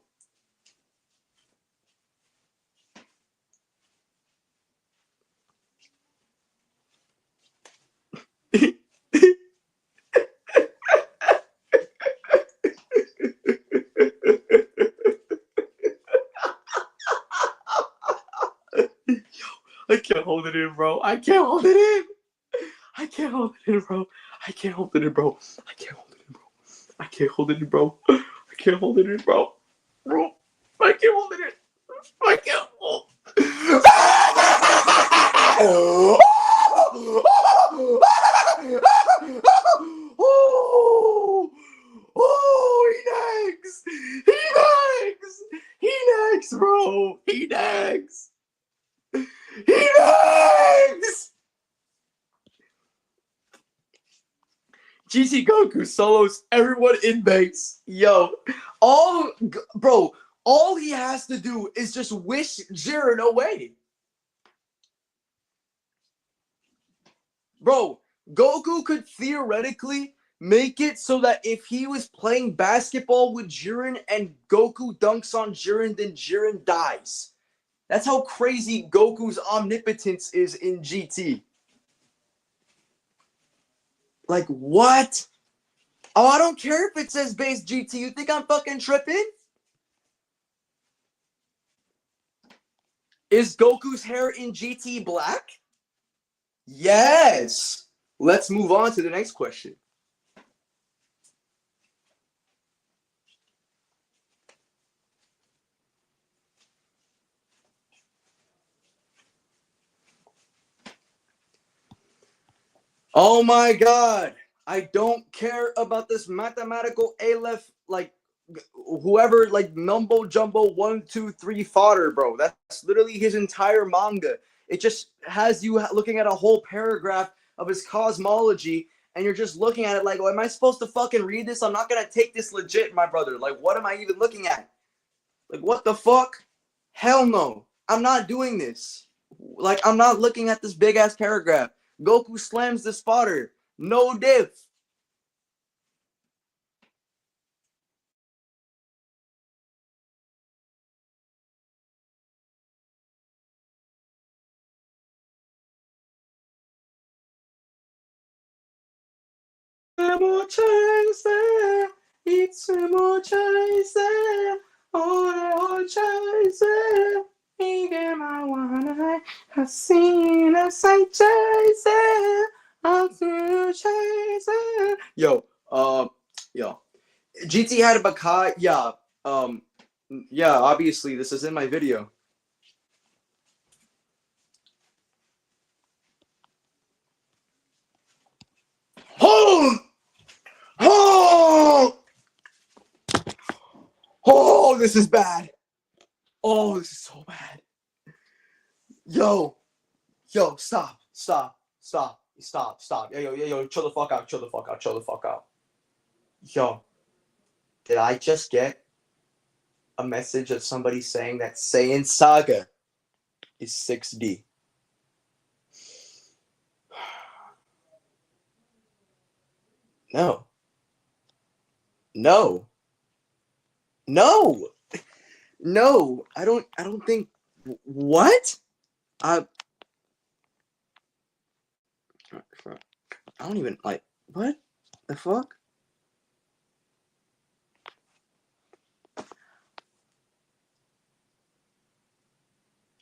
Speaker 1: I can't hold it in, bro. I can't hold it in. I can't hold it in, bro. I can't hold it in, bro. I can't hold it in, bro. I can't hold it in, bro. I can't hold it in, bro. Bro, I can't hold it in. I can't hold. Oh, he nags. He nags. He nags, bro. He nags. He nags. GT Goku solos everyone in base. Yo, all he has to do is just wish Jiren away. Bro, Goku could theoretically make it so that if he was playing basketball with Jiren and Goku dunks on Jiren, then Jiren dies. That's how crazy Goku's omnipotence is in GT. Like, what? Oh, I don't care if it says base GT. You think I'm fucking tripping? Is Goku's hair in GT black? Yes. Let's move on to the next question. Oh my god. I don't care about this mathematical Aleph, like, whoever, like, mumbo jumbo 1, 2, 3 fodder, bro. That's literally his entire manga. It just has you looking at a whole paragraph of his cosmology, and you're just looking at it like, well, am I supposed to fucking read this? I'm not gonna take this legit, my brother. Like, what am I even looking at? Like, what the fuck? Hell no. I'm not doing this. Like, I'm not looking at this big ass paragraph. Goku slams the spotter. No diff. Yo, yo. GT had a Bakai. Yeah, yeah. Obviously, this is in my video. Oh, oh, oh! This is bad. Oh, this is so bad. Yo, stop. Yo, chill the fuck out. Yo, did I just get a message of somebody saying that Saiyan Saga is 6D. No. No. No. No. I don't think. What? I don't even like. What the fuck?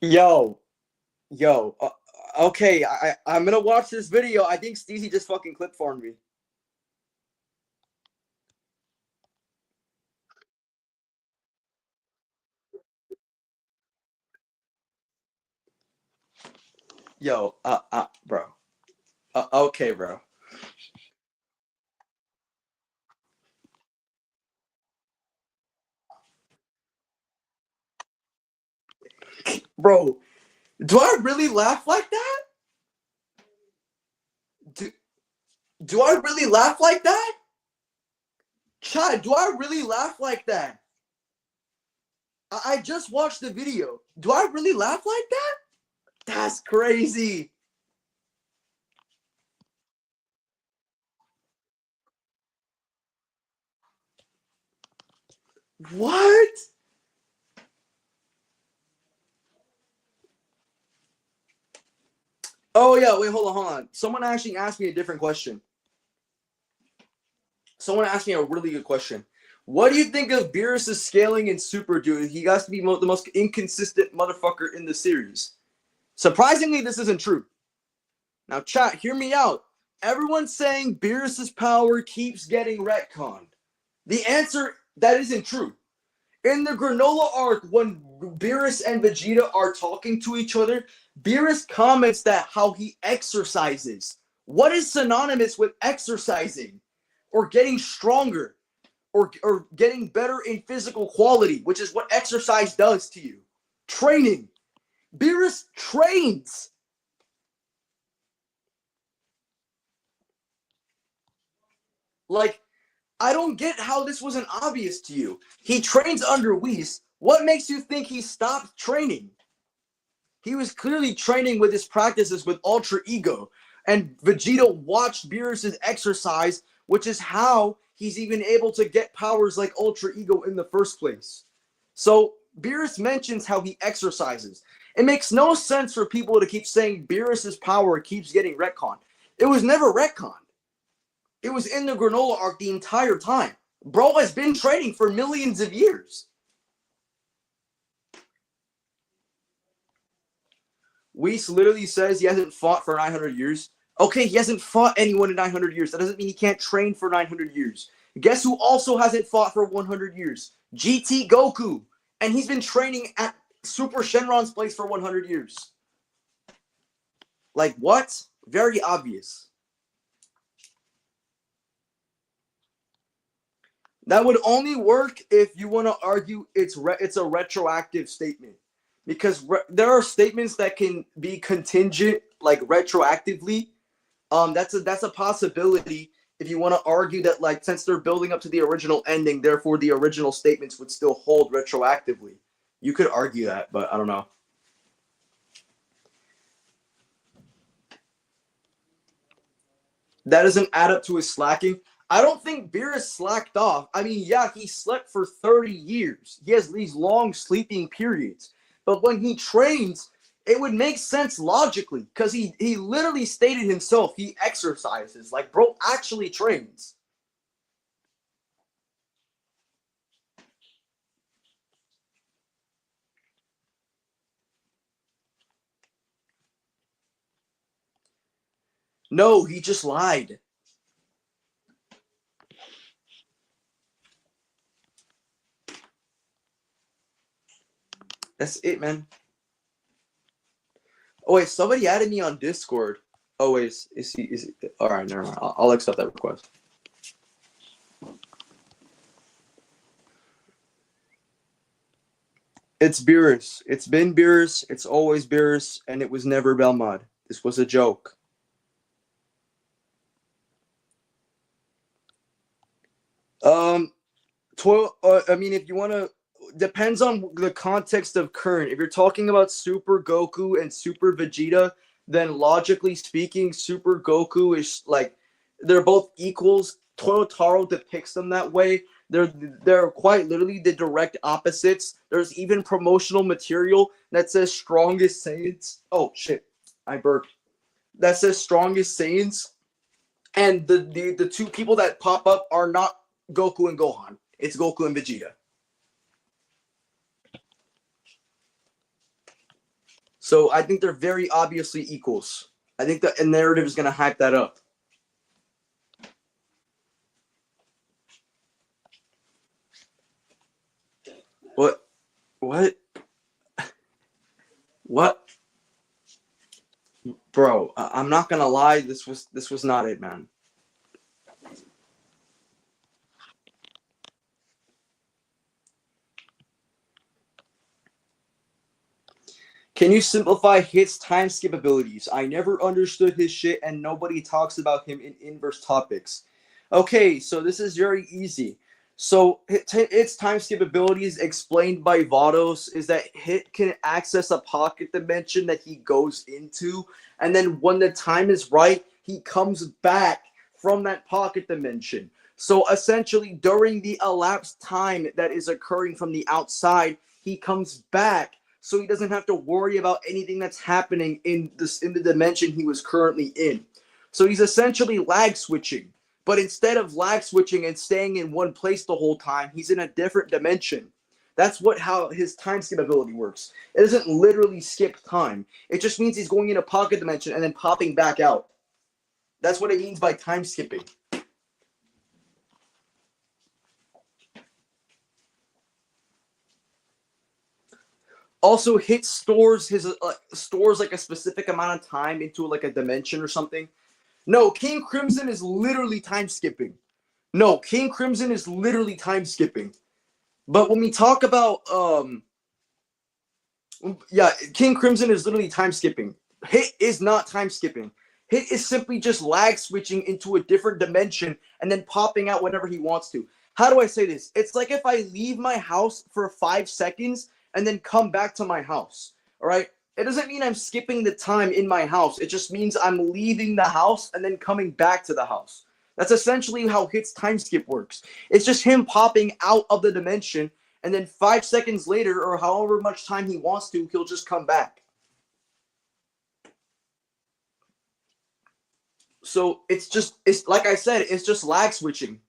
Speaker 1: Yo. Okay, I'm gonna watch this video. I think Steezy just fucking clip farmed me. Yo, bro. Okay, bro. Bro, do I really laugh like that? Do, do I really laugh like that? Chad, do I really laugh like that? I just watched the video. Do I really laugh like that? That's crazy. What? Oh yeah, wait, hold on. Someone actually asked me a different question. Someone asked me a really good question. What do you think of Beerus' scaling in Super, dude? He has to be the most inconsistent motherfucker in the series. Surprisingly, this isn't true. Now, chat, hear me out. Everyone's saying Beerus' power keeps getting retconned. The answer, that isn't true. In the Granola arc, when Beerus and Vegeta are talking to each other, Beerus comments that how he exercises. What is synonymous with exercising? Or getting stronger? Or getting better in physical quality, which is what exercise does to you. Training. Beerus trains. Like, I don't get how this wasn't obvious to you. He trains under Whis. What makes you think he stopped training? He was clearly training with his practices with Ultra Ego. And Vegeta watched Beerus' exercise, which is how he's even able to get powers like Ultra Ego in the first place. So Beerus mentions how he exercises. It makes no sense for people to keep saying Beerus' power keeps getting retconned. It was never retconned. It was in the Granola arc the entire time. Bro has been training for millions of years. Whis literally says he hasn't fought for 900 years. Okay, he hasn't fought anyone in 900 years. That doesn't mean he can't train for 900 years. Guess who also hasn't fought for 100 years? GT Goku. And he's been training at Super Shenron's place for 100 years. Like, what? Very obvious. That would only work if you want to argue it's a retroactive statement. Because there are statements that can be contingent, like retroactively. That's a possibility if you want to argue that, like, since they're building up to the original ending, therefore the original statements would still hold retroactively. You could argue that, but I don't know. That doesn't add up to his slacking. I don't think Beerus slacked off. I mean, yeah, he slept for 30 years. He has these long sleeping periods. But when he trains, it would make sense logically because he literally stated himself he exercises. Like, bro actually trains. No, he just lied. That's it, man. Oh wait, somebody added me on Discord. Oh wait, is he? All right, never mind. I'll accept that request. It's Beerus. It's been Beerus. It's always Beerus, and it was never Belmod. This was a joke. Um, I mean, if you want to, depends on the context of current. If you're talking about Super Goku and Super Vegeta, then logically speaking, Super Goku is like they're both equals. Totaro depicts them that way. They're quite literally the direct opposites. There's even promotional material that says strongest Saiyans. Oh shit, I burped. That says strongest Saiyans, and the two people that pop up are not Goku and Gohan. It's Goku and Vegeta. So I think they're very obviously equals. I think the narrative is going to hype that up. What? What? What? Bro, I'm not going to lie. This was not it, man. Can you simplify Hit's time skip abilities? I never understood his shit and nobody talks about him in inverse topics. Okay, so this is very easy. So its time skip abilities explained by Vados is that Hit can access a pocket dimension that he goes into, and then when the time is right, he comes back from that pocket dimension. So essentially, during the elapsed time that is occurring from the outside, he comes back so he doesn't have to worry about anything that's happening in the dimension he was currently in. So he's essentially lag switching. But instead of lag switching and staying in one place the whole time, he's in a different dimension. That's how his time skip ability works. It doesn't literally skip time. It just means he's going in a pocket dimension and then popping back out. That's what it means by time skipping. Also, Hit stores like a specific amount of time into like a dimension or something. No, King Crimson is literally time skipping. No, King Crimson is literally time skipping. But when we talk about yeah, King Crimson is literally time skipping. Hit is not time skipping. Hit is simply just lag switching into a different dimension and then popping out whenever he wants to. How do I say this? It's like if I leave my house for 5 seconds and then come back to my house. All right? It doesn't mean I'm skipping the time in my house. It just means I'm leaving the house and then coming back to the house. That's essentially how Hit's time skip works. It's just him popping out of the dimension, and then 5 seconds later, or however much time he wants to, he'll just come back. So it's like I said, it's just lag switching.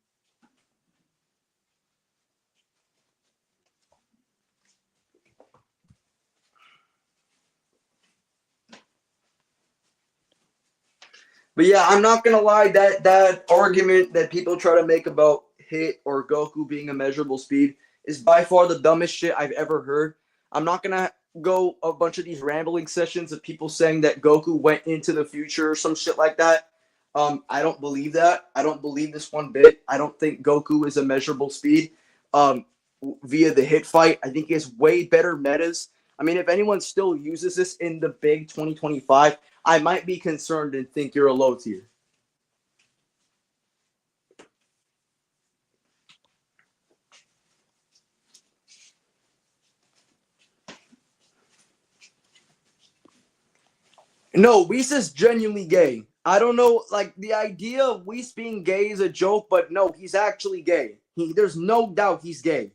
Speaker 1: But yeah, I'm not gonna lie, that argument that people try to make about Hit or Goku being a measurable speed is by far the dumbest shit I've ever heard. I'm not gonna go a bunch of these rambling sessions of people saying that Goku went into the future or some shit like that. I don't believe that. I don't believe this one bit. I don't think Goku is a measurable speed. Via the Hit fight, I think he has way better metas. I mean, if anyone still uses this in the big 2025, I might be concerned and think you're a low tier. No, Whis is genuinely gay. I don't know, like the idea of Whis being gay is a joke, but no, he's actually gay. There's no doubt he's gay.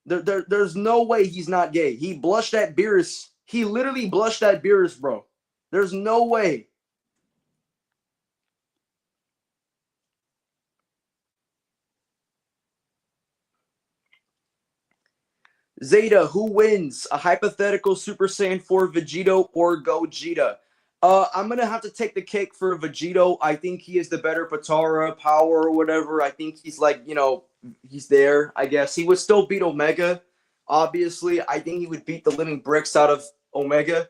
Speaker 1: There's no way he's not gay. He blushed at Beerus. He literally blushed at Beerus, bro. There's no way. Zeta, who wins? A hypothetical Super Saiyan 4 Vegito or Gogeta? I'm gonna have to take the cake for Vegito. I think he is the better Patara power or whatever. I think he's like, he's there, I guess. He would still beat Omega, obviously. I think he would beat the living bricks out of Omega.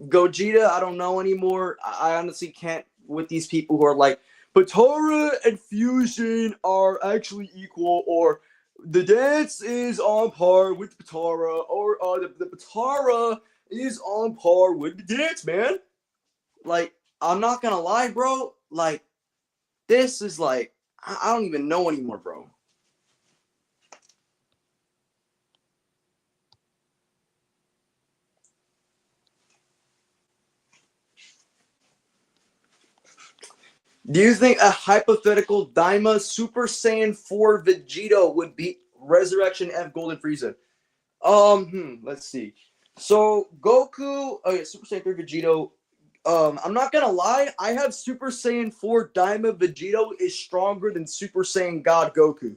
Speaker 1: Gogeta, I don't know anymore. I honestly can't with these people who are like, Patara and Fusion are actually equal, or the dance is on par with Patara, or the Patara is on par with the dance, man. Like, I'm not gonna lie, bro. Like, this is like, I don't even know anymore, bro. Do you think a hypothetical Daima Super Saiyan 4 Vegito would beat Resurrection F Golden Frieza? Let's see. So Goku, oh yeah, Super Saiyan 3 Vegito. I'm not gonna lie, I have Super Saiyan 4 Daima Vegito is stronger than Super Saiyan God Goku.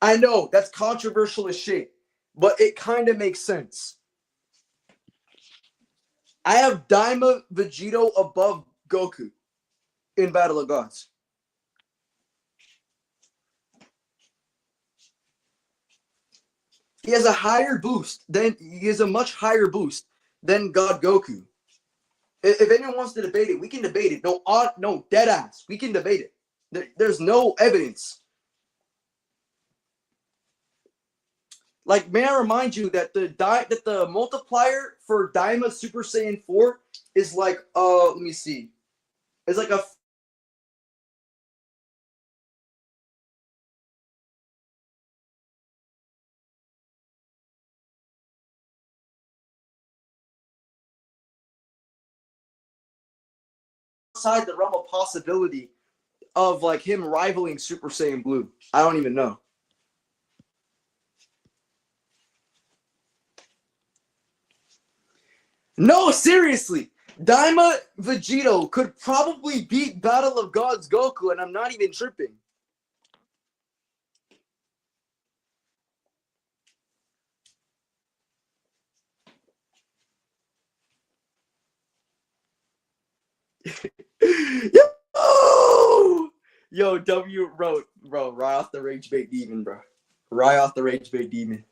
Speaker 1: I know that's controversial as shit, but it kind of makes sense. I have Daima Vegito above Goku in Battle of Gods. He has a higher boost than he has a much higher boost than God Goku. If anyone wants to debate it, we can debate it. No, no, dead ass. We can debate it. There's no evidence. Like, may I remind you that the multiplier for Daima Super Saiyan 4 is like let me see. It's like a outside the realm of possibility of like him rivaling Super Saiyan Blue. I don't even know. No, seriously. Daima Vegito could probably beat Battle of Gods Goku, and I'm not even tripping. Yo! Yo, W wrote, bro, right off the Rage Bait Demon, bro. Right off the Rage Bait Demon.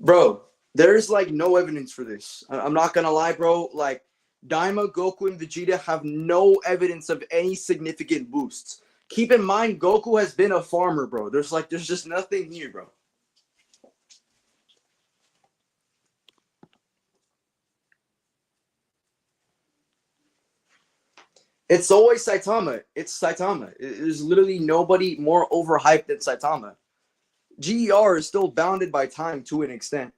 Speaker 1: Bro, there's like no evidence for this. I'm not gonna lie, bro. Like, Daima, Goku, and Vegeta have no evidence of any significant boosts. Keep in mind, Goku has been a farmer, bro. There's just nothing here, bro. It's always Saitama. It's Saitama. There's literally nobody more overhyped than Saitama. GER is still bounded by time to an extent.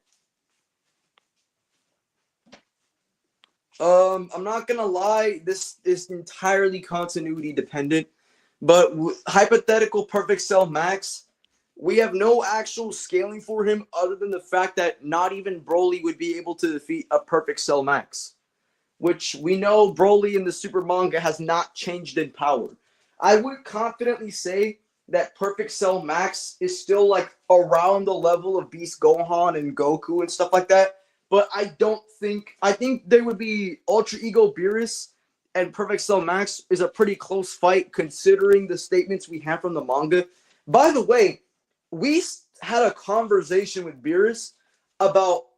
Speaker 1: I'm not gonna lie, this is entirely continuity dependent, but hypothetical perfect cell max, we have no actual scaling for him other than the fact that not even Broly would be able to defeat a perfect cell max, which we know Broly in the Super manga has not changed in power. I would confidently say that Perfect Cell Max is still like around the level of Beast Gohan and Goku and stuff like that. But I think they would be Ultra Ego Beerus and Perfect Cell Max is a pretty close fight considering the statements we have from the manga. By the way, we had a conversation with Beerus about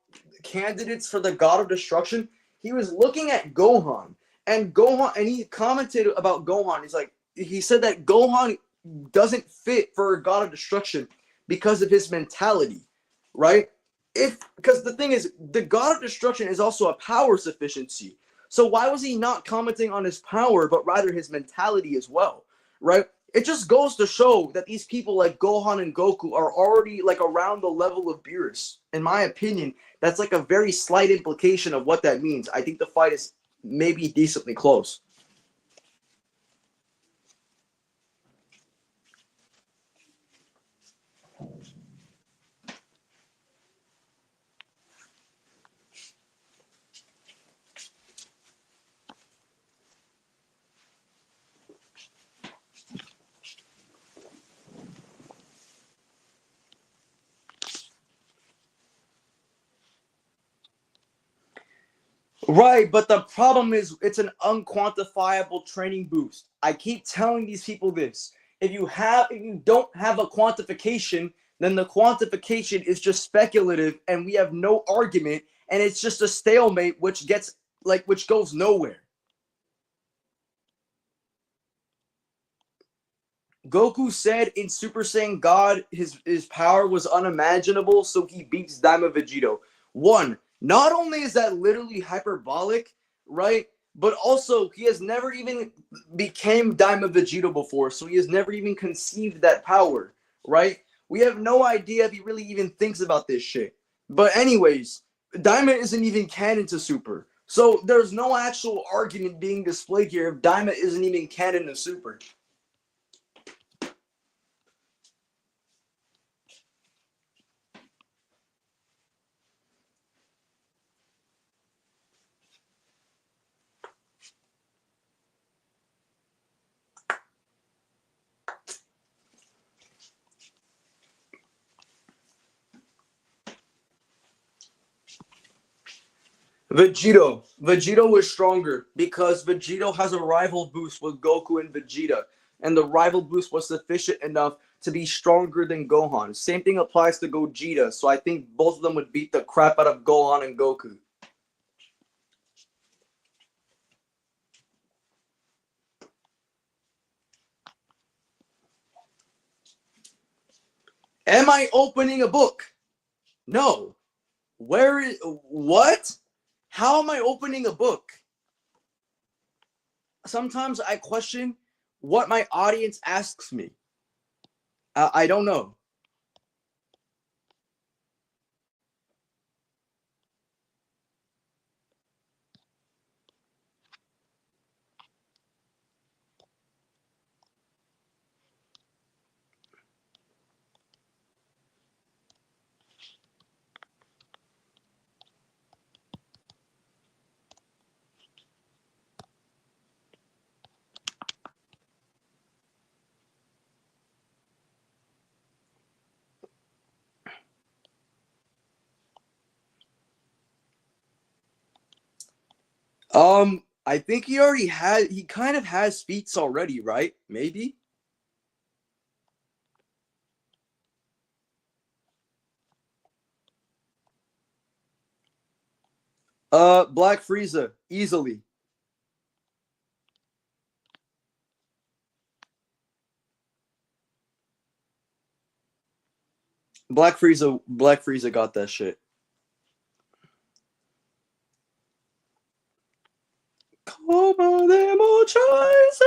Speaker 1: candidates for the God of Destruction. He was looking at Gohan and he commented about Gohan. He said that Gohan doesn't fit for a God of Destruction because of his mentality, right? Because the thing is, the God of Destruction is also a power sufficiency. So why was he not commenting on his power, but rather his mentality as well, right? It just goes to show that these people like Gohan and Goku are already like around the level of Beerus. In my opinion, that's like a very slight implication of what that means. I think the fight is maybe decently close. Right, but the problem is it's an unquantifiable training boost. I keep telling these people this. If you don't have a quantification, then the quantification is just speculative and we have no argument and it's just a stalemate which goes nowhere. Goku said in Super Saiyan God his power was unimaginable, so he beats Daima Vegito. One, not only is that literally hyperbolic, right? But also he has never even became Daima Vegito before, so he has never even conceived that power, right? We have no idea if he really even thinks about this shit. But anyways, Daima isn't even canon to Super. So there's no actual argument being displayed here if Daima isn't even canon to Super. Vegito was stronger because Vegito has a rival boost with Goku and Vegeta, and the rival boost was sufficient enough to be stronger than Gohan. Same thing applies to Gogeta, so I think both of them would beat the crap out of Gohan and Goku. Am I opening a book? No. Where is what? How am I opening a book? Sometimes I question what my audience asks me. I don't know. I think he kind of has feats already, right? Maybe. Black Frieza, easily. Black Frieza got that shit. Como demo choice.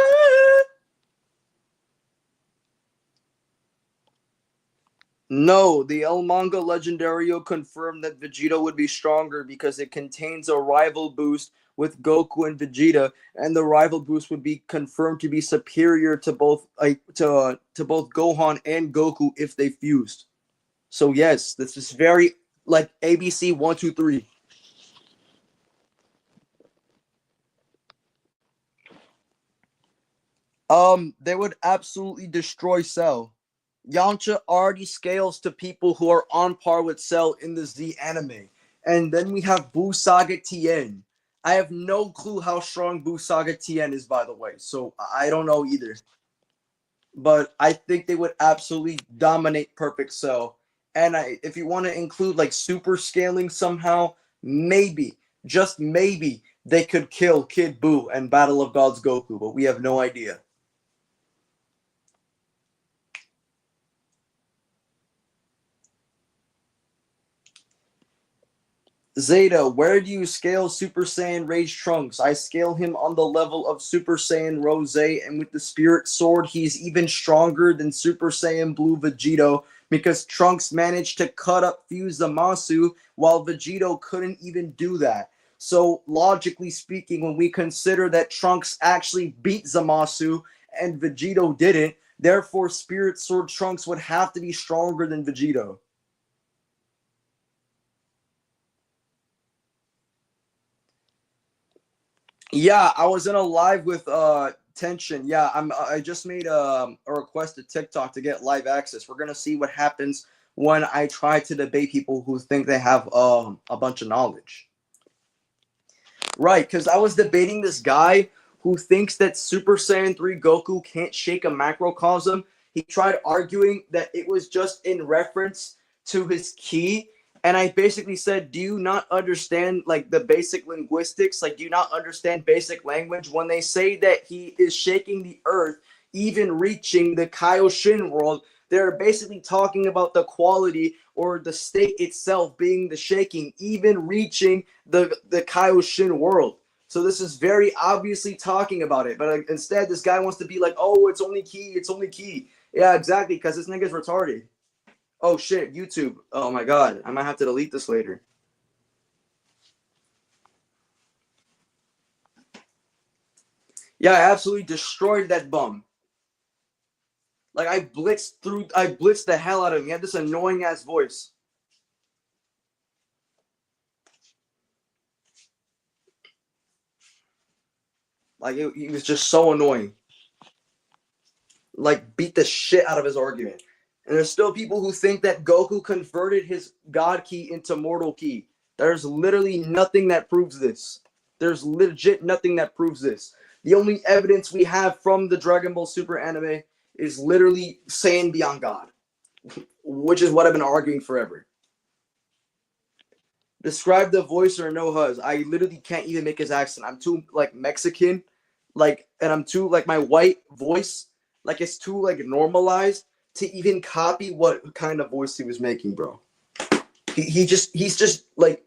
Speaker 1: No, the El Manga Legendario confirmed that Vegeta would be stronger because it contains a rival boost with Goku and Vegeta, and the rival boost would be confirmed to be superior to both to both Gohan and Goku if they fused. So yes, this is very like ABC 1, 2, 3. They would absolutely destroy Cell. Yamcha already scales to people who are on par with Cell in the Z anime. And then we have Buu Saga Tien. I have no clue how strong Buu Saga Tien is, by the way, so I don't know either. But I think they would absolutely dominate Perfect Cell. And if you want to include like super scaling somehow, maybe, just maybe, they could kill Kid Buu and Battle of Gods Goku, but we have no idea. Zeta, where do you scale Super Saiyan Rage Trunks? I scale him on the level of Super Saiyan Rose, and with the Spirit Sword, he's even stronger than Super Saiyan Blue Vegito because Trunks managed to cut up Fuse Zamasu while Vegito couldn't even do that. So, logically speaking, when we consider that Trunks actually beat Zamasu and Vegito didn't, therefore Spirit Sword Trunks would have to be stronger than Vegito. Yeah, I was in a live with Tension. Yeah, I just made a request to TikTok to get live access. We're gonna see what happens when I try to debate people who think they have a bunch of knowledge. Right, because I was debating this guy who thinks that Super Saiyan 3 Goku can't shake a macrocosm. He tried arguing that it was just in reference to his ki. And I basically said, do you not understand like the basic linguistics? Like, do you not understand basic language? When they say that he is shaking the earth, even reaching the Kaioshin world, they're basically talking about the quality or the state itself being the shaking, even reaching the Kaioshin world. So this is very obviously talking about it, but instead this guy wants to be like, "Oh, it's only ki, it's only ki." Yeah, exactly, because this nigga's retarded. Oh shit, YouTube. Oh my god, I might have to delete this later. Yeah, I absolutely destroyed that bum. Like I blitzed the hell out of him. He had this annoying ass voice. Like he was just so annoying. Like beat the shit out of his argument. And there's still people who think that Goku converted his God Ki into Mortal Ki. There's literally nothing that proves this. There's legit nothing that proves this. The only evidence we have from the Dragon Ball Super anime is literally Saiyan beyond God, which is what I've been arguing forever. Describe the voice or no huz. I literally can't even make his accent. I'm too like Mexican, and I'm too like my white voice, like it's too like normalized to even copy what kind of voice he was making, bro. He's just like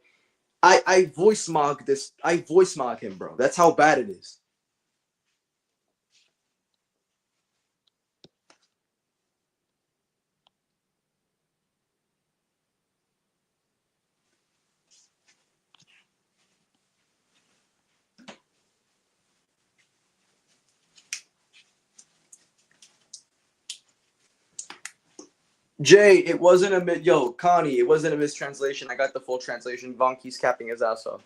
Speaker 1: I voice mog this. I voice mog him, bro. That's how bad it is. Jay, it wasn't a yo, Connie, it wasn't a mistranslation. I got the full translation. Vonki's capping his ass off.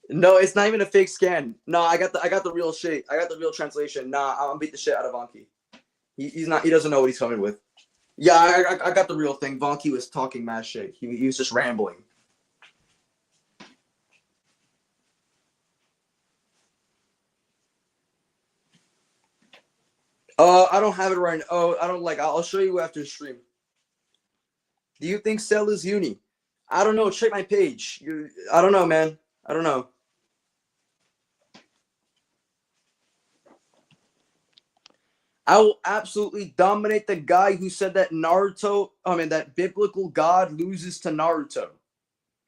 Speaker 1: No, it's not even a fake scan. No, I got the real shit. I got the real translation. Nah, I'm gonna beat the shit out of Vonki. He's not. He doesn't know what he's coming with. Yeah, I got the real thing. Vonki was talking mad shit. He was just rambling. I don't have it right now. Oh, I don't like. I'll show you after the stream. Do you think Cell is uni? I don't know. Check my page. I don't know, man. I don't know. I will absolutely dominate the guy who said that that biblical God loses to Naruto.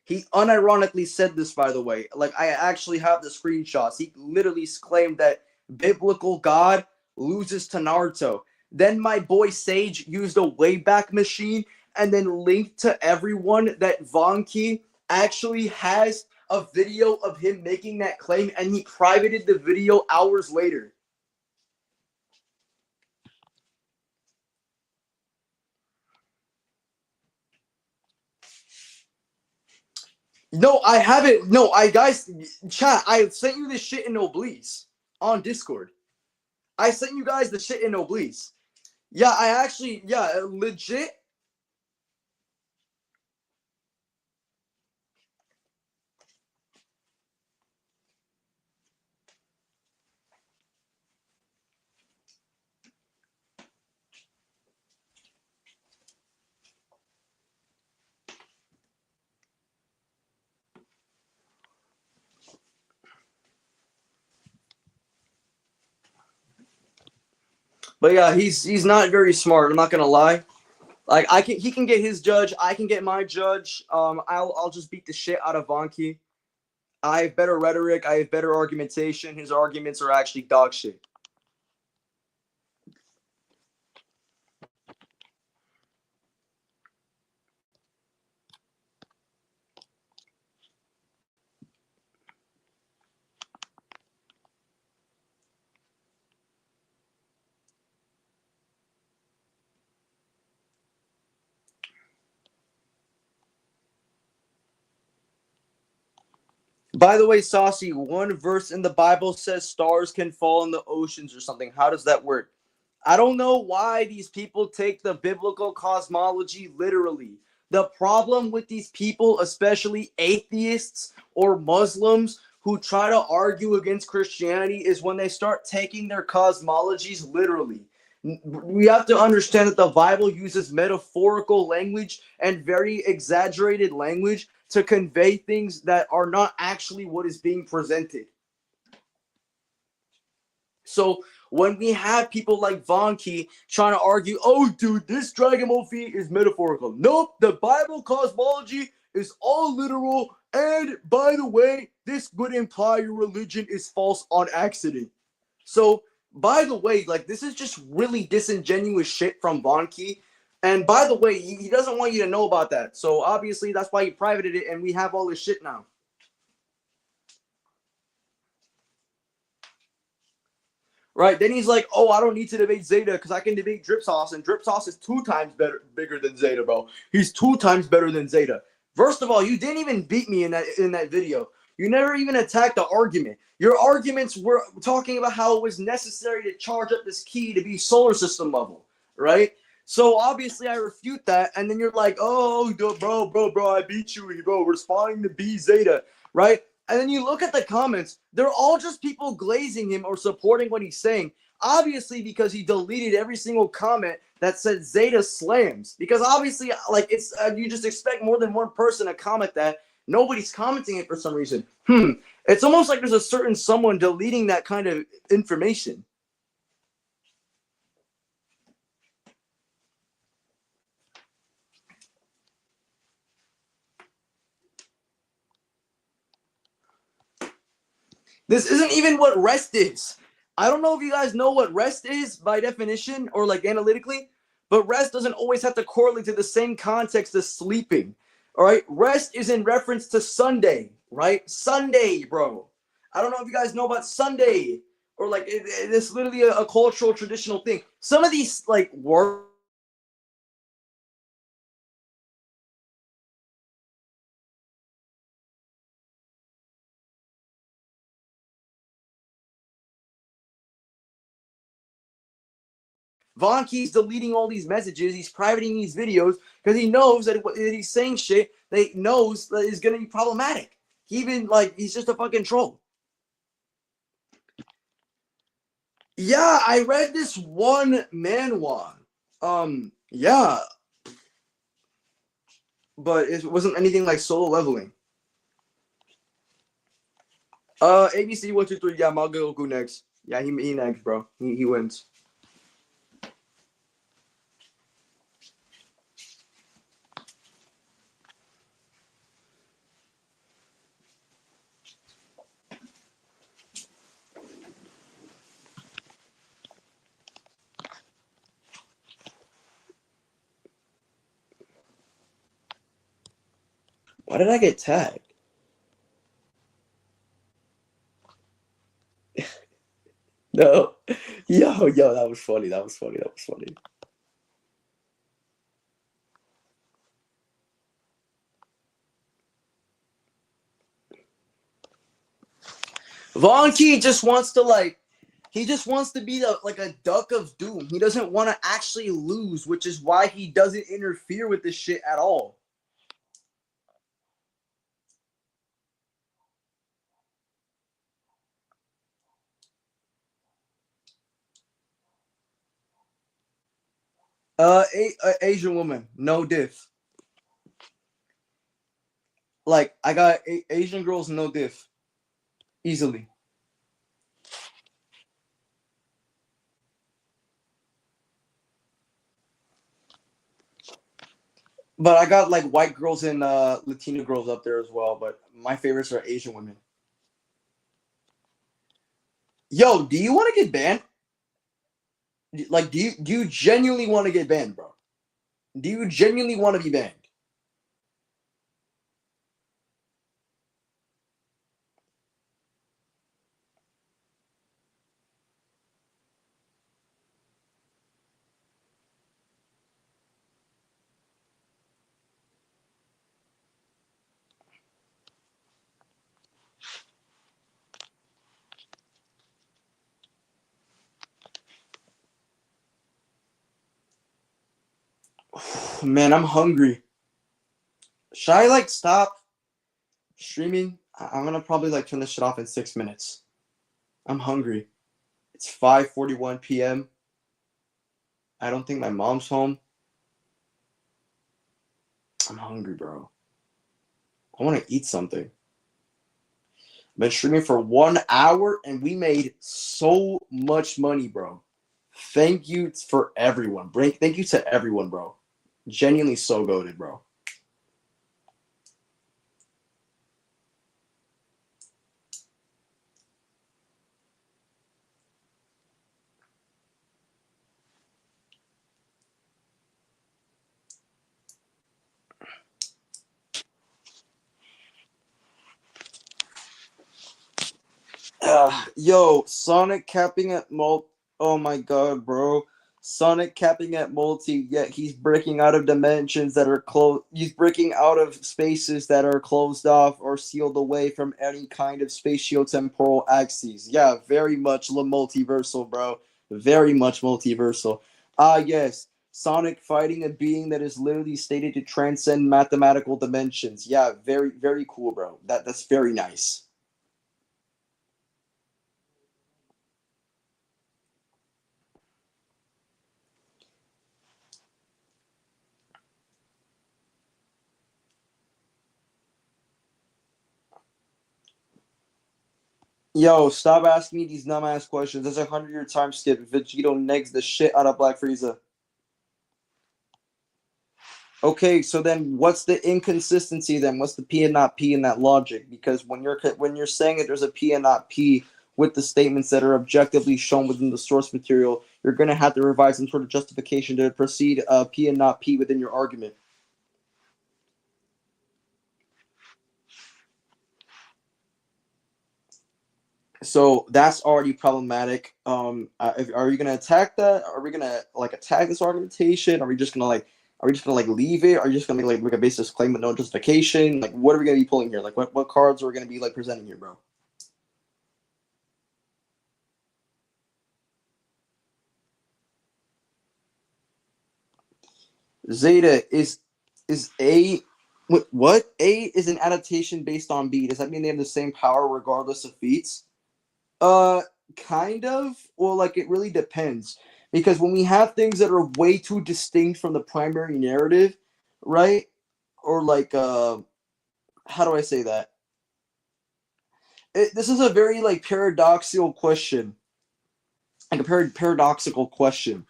Speaker 1: He unironically said this, by the way. Like, I actually have the screenshots. He literally claimed that biblical God loses to Naruto. Then my boy Sage used a Wayback Machine and then linked to everyone that Vonki actually has a video of him making that claim, and he privated the video hours later. No, I haven't. No, guys, chat. I sent you this shit in Obliques on Discord. I sent you guys the shit in Obliques. Yeah, I actually, yeah, legit. But yeah, he's not very smart. I'm not gonna lie. Like he can get his judge. I can get my judge. I'll just beat the shit out of Vonki. I have better rhetoric. I have better argumentation. His arguments are actually dog shit. By the way, Saucy, one verse in the Bible says stars can fall in the oceans or something. How does that work? I don't know why these people take the biblical cosmology literally. The problem with these people, especially atheists or Muslims who try to argue against Christianity, is when they start taking their cosmologies literally. We have to understand that the Bible uses metaphorical language and very exaggerated language to convey things that are not actually what is being presented. So when we have people like Vonki trying to argue, oh, dude, this Dragon Ball V is metaphorical. Nope, the Bible cosmology is all literal. And by the way, this would imply your religion is false on accident. So, by the way, like this is just really disingenuous shit from Vonki. And by the way, he doesn't want you to know about that. So obviously that's why he privated it, and we have all this shit now. right? Then he's like, oh, I don't need to debate Zeta because I can debate Drip Sauce, and Drip Sauce is 2 times bigger than Zeta, bro. He's 2 times better than Zeta. First of all, you didn't even beat me in that video. You never even attacked the argument. Your arguments were talking about how it was necessary to charge up this key to be solar system level, right? So obviously I refute that, and then you're like, oh, bro, I beat you, bro. Responding to B Zeta, right? And then you look at the comments, they're all just people glazing him or supporting what he's saying. Obviously, because he deleted every single comment that said Zeta slams. Because obviously, like, it's you just expect more than one person to comment that. Nobody's commenting it for some reason. It's almost like there's a certain someone deleting that kind of information. This isn't even what rest is. I don't know if you guys know what rest is by definition or like analytically, but rest doesn't always have to correlate to the same context as sleeping. All right, rest is in reference to Sunday, right? Sunday, bro. I don't know if you guys know about Sunday or like it's literally a cultural traditional thing. Some of these like words. Von Key's deleting all these messages. He's privating these videos because he knows that he's saying shit that he knows that is going to be problematic. He even, like, he's just a fucking troll. Yeah, I read this one manhwa. Yeah, but it wasn't anything like solo leveling. ABC 123. Yeah, Manga Goku next. Yeah, he next, bro. He wins. Why did I get tagged? No. Yo, that was funny. That was funny. That was funny. Von Key just wants to like, he just wants to be like a duck of doom. He doesn't want to actually lose, which is why he doesn't interfere with this shit at all. Asian woman, no diff. Like I got Asian girls, no diff, easily. But I got like white girls and Latino girls up there as well. But my favorites are Asian women. Yo, do you want to get banned? Like, do you genuinely want to get banned, bro? Do you genuinely want to be banned? Man, I'm hungry. Should I like stop streaming? I'm gonna probably like turn this shit off in 6 minutes. I'm hungry. It's 5:41 p.m. I don't think my mom's home. I'm hungry, bro. I want to eat something. I've been streaming for 1 hour and we made so much money, bro. Thank you for everyone. Thank you to everyone, bro. Genuinely so goated, bro. Yo, Sonic capping at Oh my god, bro. Sonic capping at multi, yet he's breaking out of dimensions that are closed. He's breaking out of spaces that are closed off or sealed away from any kind of spatiotemporal axes. Yeah, very much multiversal, bro. Very much multiversal. Yes. Sonic fighting a being that is literally stated to transcend mathematical dimensions. Yeah, very, very cool, bro. That's very nice. Yo, stop asking me these dumbass questions. That's a 100-year time skip. Vegito negs the shit out of Black Frieza. Okay, so then what's the inconsistency then? What's the P and not P in that logic? Because when you're saying that there's a P and not P with the statements that are objectively shown within the source material, you're gonna have to provide some sort of justification to proceed P and not P within your argument. So that's already problematic. Are you gonna attack that? Are we gonna like attack this argumentation? Are we just gonna like leave it? Are you just gonna make a basis claim with no justification? Like, what are we gonna be pulling here? Like, what cards are we gonna be like presenting here, bro? Zeta is A. What? A is an adaptation based on B. Does that mean they have the same power regardless of feats? Uh, kind of. Well, like it really depends because when we have things that are way too distinct from the primary narrative, right? Or like, how do I say that? This is a very like paradoxical question, like a paradoxical question.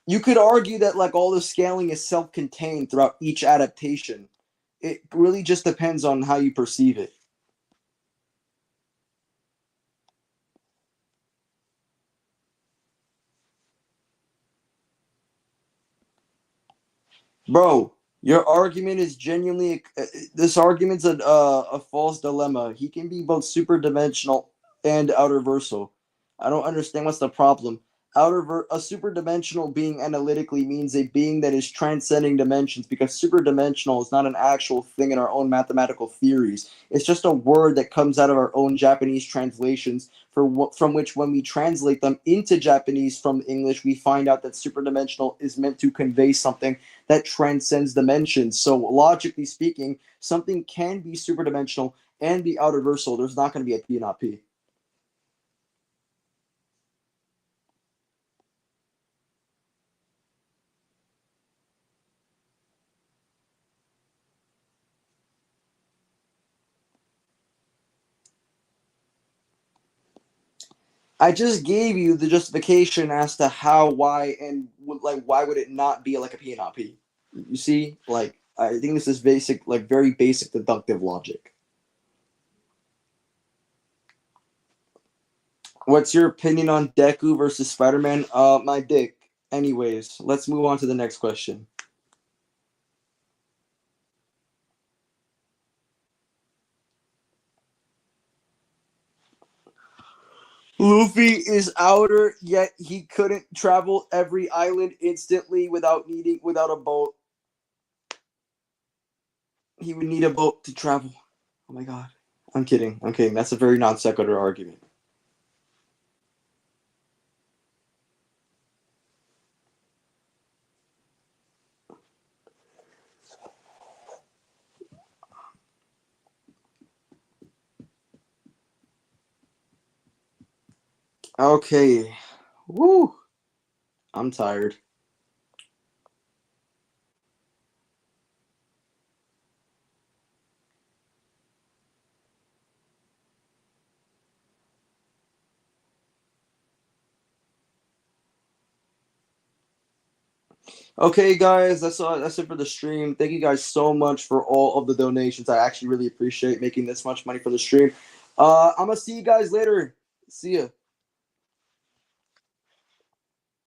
Speaker 1: You could argue that like all the scaling is self-contained throughout each adaptation. It really just depends on how you perceive it. Bro, your argument is genuinely this argument's a false dilemma. He can be both super dimensional and outer versal. I don't understand what's the problem. A super dimensional being analytically means a being that is transcending dimensions because super dimensional is not an actual thing in our own mathematical theories. It's just a word that comes out of our own Japanese translations from which when we translate them into Japanese from English, we find out that super dimensional is meant to convey something that transcends dimensions. So logically speaking, something can be superdimensional and be outer versal. There's not going to be a P not P. I just gave you the justification as to how, why, and like why would it not be like a P not P? You see, like I think this is basic, like very basic deductive logic. What's your opinion on Deku versus Spider-Man? My dick. Anyways, let's move on to the next question. Luffy is outer, yet he couldn't travel every island instantly without a boat. He would need a boat to travel. Oh my god. I'm kidding. I'm kidding. That's a very non sequitur argument. Okay. Woo. I'm tired. Okay, guys, that's it for the stream. Thank you guys so much for all of the donations. I actually really appreciate making this much money for the stream. I'm gonna see you guys later. See ya.